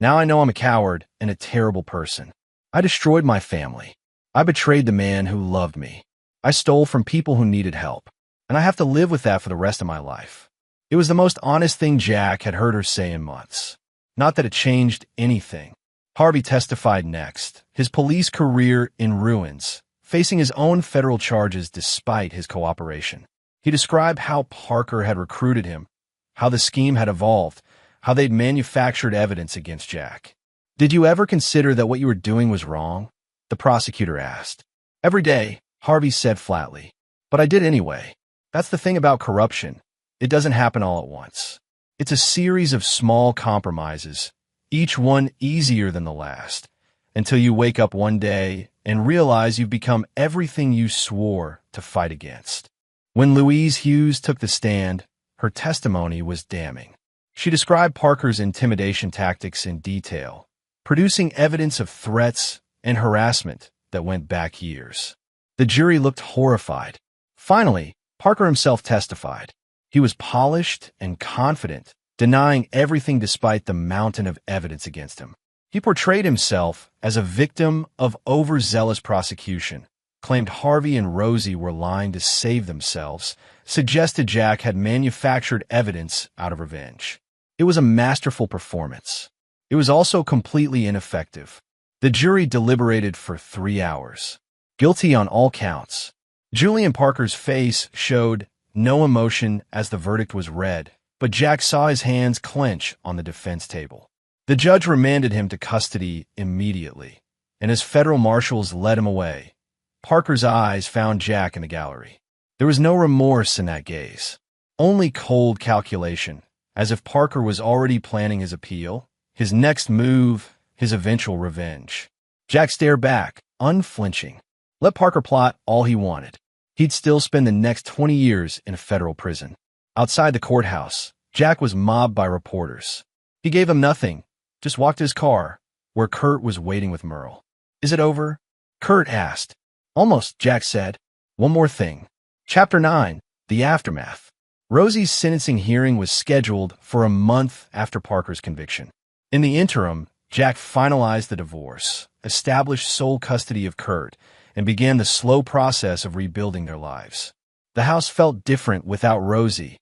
I know I'm a coward and a terrible person. I destroyed my family. I betrayed the man who loved me. I stole from people who needed help. And I have to live with that for the rest of my life." It was the most honest thing Jack had heard her say in months. Not that it changed anything. Harvey testified next, his police career in ruins, facing his own federal charges despite his cooperation. He described how Parker had recruited him, how the scheme had evolved, how they'd manufactured evidence against Jack. "Did you ever consider that what you were doing was wrong?" the prosecutor asked. "Every day," Harvey said flatly. "But I did anyway. That's the thing about corruption. It doesn't happen all at once. It's a series of small compromises, each one easier than the last, until you wake up one day and realize you've become everything you swore to fight against." When Louise Hughes took the stand, her testimony was damning. She described Parker's intimidation tactics in detail, producing evidence of threats and harassment that went back years. The jury looked horrified. Finally, Parker himself testified. He was polished and confident, denying everything despite the mountain of evidence against him. He portrayed himself as a victim of overzealous prosecution, claimed Harvey and Rosie were lying to save themselves, suggested Jack had manufactured evidence out of revenge. It was a masterful performance. It was also completely ineffective. The jury deliberated for 3 hours. Guilty on all counts. Julian Parker's face showed no emotion as the verdict was read, but Jack saw his hands clench on the defense table. The judge remanded him to custody immediately, and as federal marshals led him away, Parker's eyes found Jack in the gallery. There was no remorse in that gaze, only cold calculation, as if Parker was already planning his appeal, his next move, his eventual revenge. Jack stared back, unflinching. Let Parker plot all he wanted. He'd still spend the next 20 years in a federal prison. Outside the courthouse, Jack was mobbed by reporters. He gave them nothing, just walked to his car, where Kurt was waiting with Merle. "Is it over?" Kurt asked. "Almost," Jack said. "One more thing." Chapter 9. The Aftermath. Rosie's sentencing hearing was scheduled for a month after Parker's conviction. In the interim, Jack finalized the divorce, established sole custody of Kurt, and began the slow process of rebuilding their lives. The house felt different without Rosie,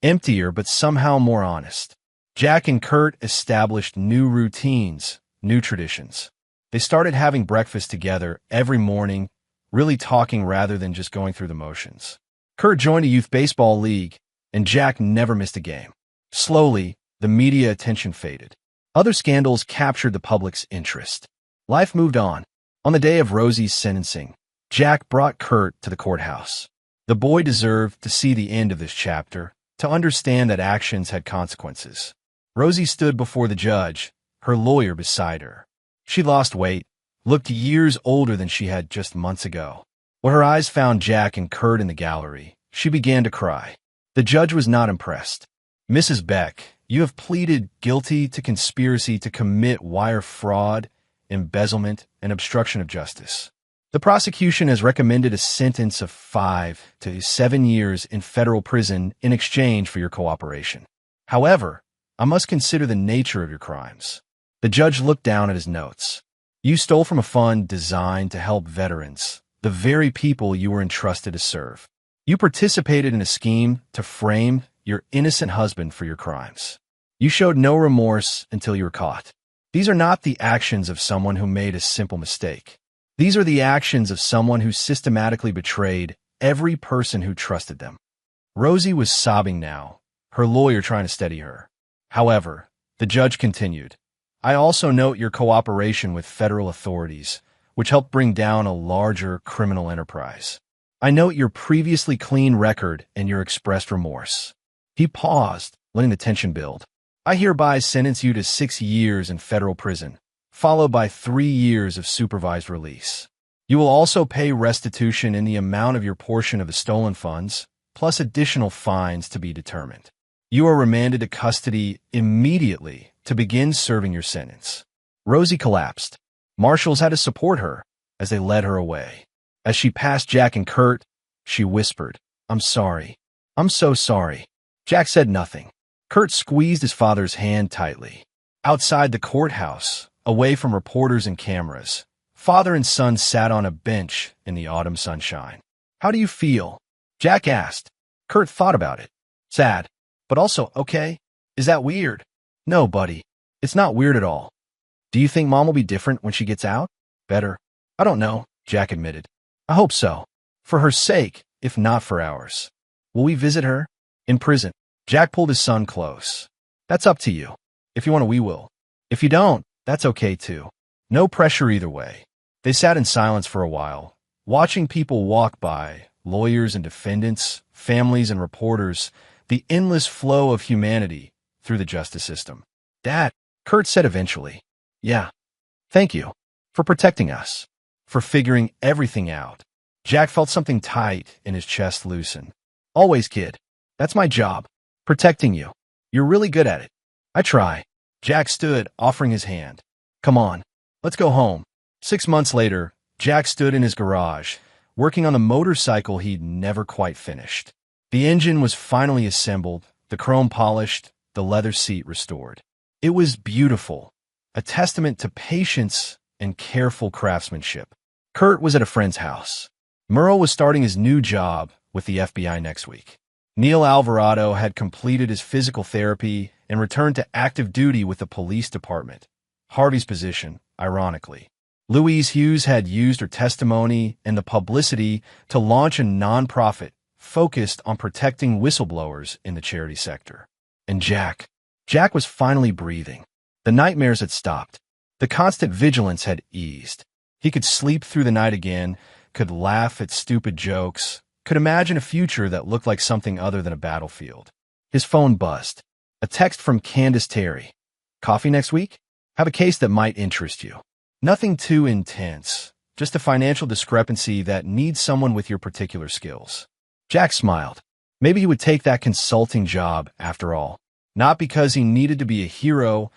emptier but somehow more honest. Jack and Kurt established new routines, new traditions. They started having breakfast together every morning, really talking rather than just going through the motions. Kurt joined a youth baseball league, and Jack never missed a game. Slowly, the media attention faded. Other scandals captured the public's interest. Life moved on. On the day of Rosie's sentencing, Jack brought Kurt to the courthouse. The boy deserved to see the end of this chapter, to understand that actions had consequences. Rosie stood before the judge, her lawyer beside her. She lost weight, looked years older than she had just months ago. When her eyes found Jack and Kurt in the gallery, she began to cry. The judge was not impressed. "Mrs. Beck, you have pleaded guilty to conspiracy to commit wire fraud, embezzlement, and obstruction of justice. The prosecution has recommended a sentence of 5 to 7 years in federal prison in exchange for your cooperation. However, I must consider the nature of your crimes." The judge looked down at his notes. "You stole from a fund designed to help veterans, the very people you were entrusted to serve. You participated in a scheme to frame your innocent husband for your crimes. You showed no remorse until you were caught. These are not the actions of someone who made a simple mistake. These are the actions of someone who systematically betrayed every person who trusted them." Rosie was sobbing now, her lawyer trying to steady her. However, the judge continued, "I also note your cooperation with federal authorities, which helped bring down a larger criminal enterprise. I note your previously clean record and your expressed remorse." He paused, letting the tension build. "I hereby sentence you to 6 years in federal prison, followed by 3 years of supervised release. You will also pay restitution in the amount of your portion of the stolen funds, plus additional fines to be determined. You are remanded to custody immediately to begin serving your sentence." Rosie collapsed. Marshals had to support her as they led her away. As she passed Jack and Kurt, she whispered, "I'm sorry. I'm so sorry." Jack said nothing. Kurt squeezed his father's hand tightly. Outside the courthouse, away from reporters and cameras, father and son sat on a bench in the autumn sunshine. "How do you feel?" Jack asked. Kurt thought about it. "Sad, but also okay. Is that weird?" "No, buddy. It's not weird at all." "Do you think Mom will be different when she gets out?" "Better." "I don't know," Jack admitted. "I hope so. For her sake, if not for ours." "Will we visit her?" "In prison." Jack pulled his son close. "That's up to you. If you want to, we will. If you don't, that's okay too. No pressure either way." They sat in silence for a while, watching people walk by, lawyers and defendants, families and reporters, the endless flow of humanity through the justice system. "Dad," Kurt said eventually. "Yeah. Thank you. For protecting us. For figuring everything out." Jack felt something tight in his chest loosen. "Always, kid. That's my job. Protecting you. You're really good at it." "I try." Jack stood, offering his hand. "Come on. Let's go home." 6 months later, Jack stood in his garage, working on the motorcycle he'd never quite finished. The engine was finally assembled, the chrome polished, the leather seat restored. It was beautiful, a testament to patience and careful craftsmanship. Kurt was at a friend's house. Merle was starting his new job with the FBI next week. Neil Alvarado had completed his physical therapy and returned to active duty with the police department, Harvey's position, ironically. Louise Hughes had used her testimony and the publicity to launch a nonprofit focused on protecting whistleblowers in the charity sector. And Jack was finally breathing. The nightmares had stopped. The constant vigilance had eased. He could sleep through the night again, could laugh at stupid jokes, could imagine a future that looked like something other than a battlefield. His phone buzzed. A text from Candace Terry. "Coffee next week? Have a case that might interest you. Nothing too intense, just a financial discrepancy that needs someone with your particular skills." Jack smiled. Maybe he would take that consulting job after all. Not because he needed to be a hero,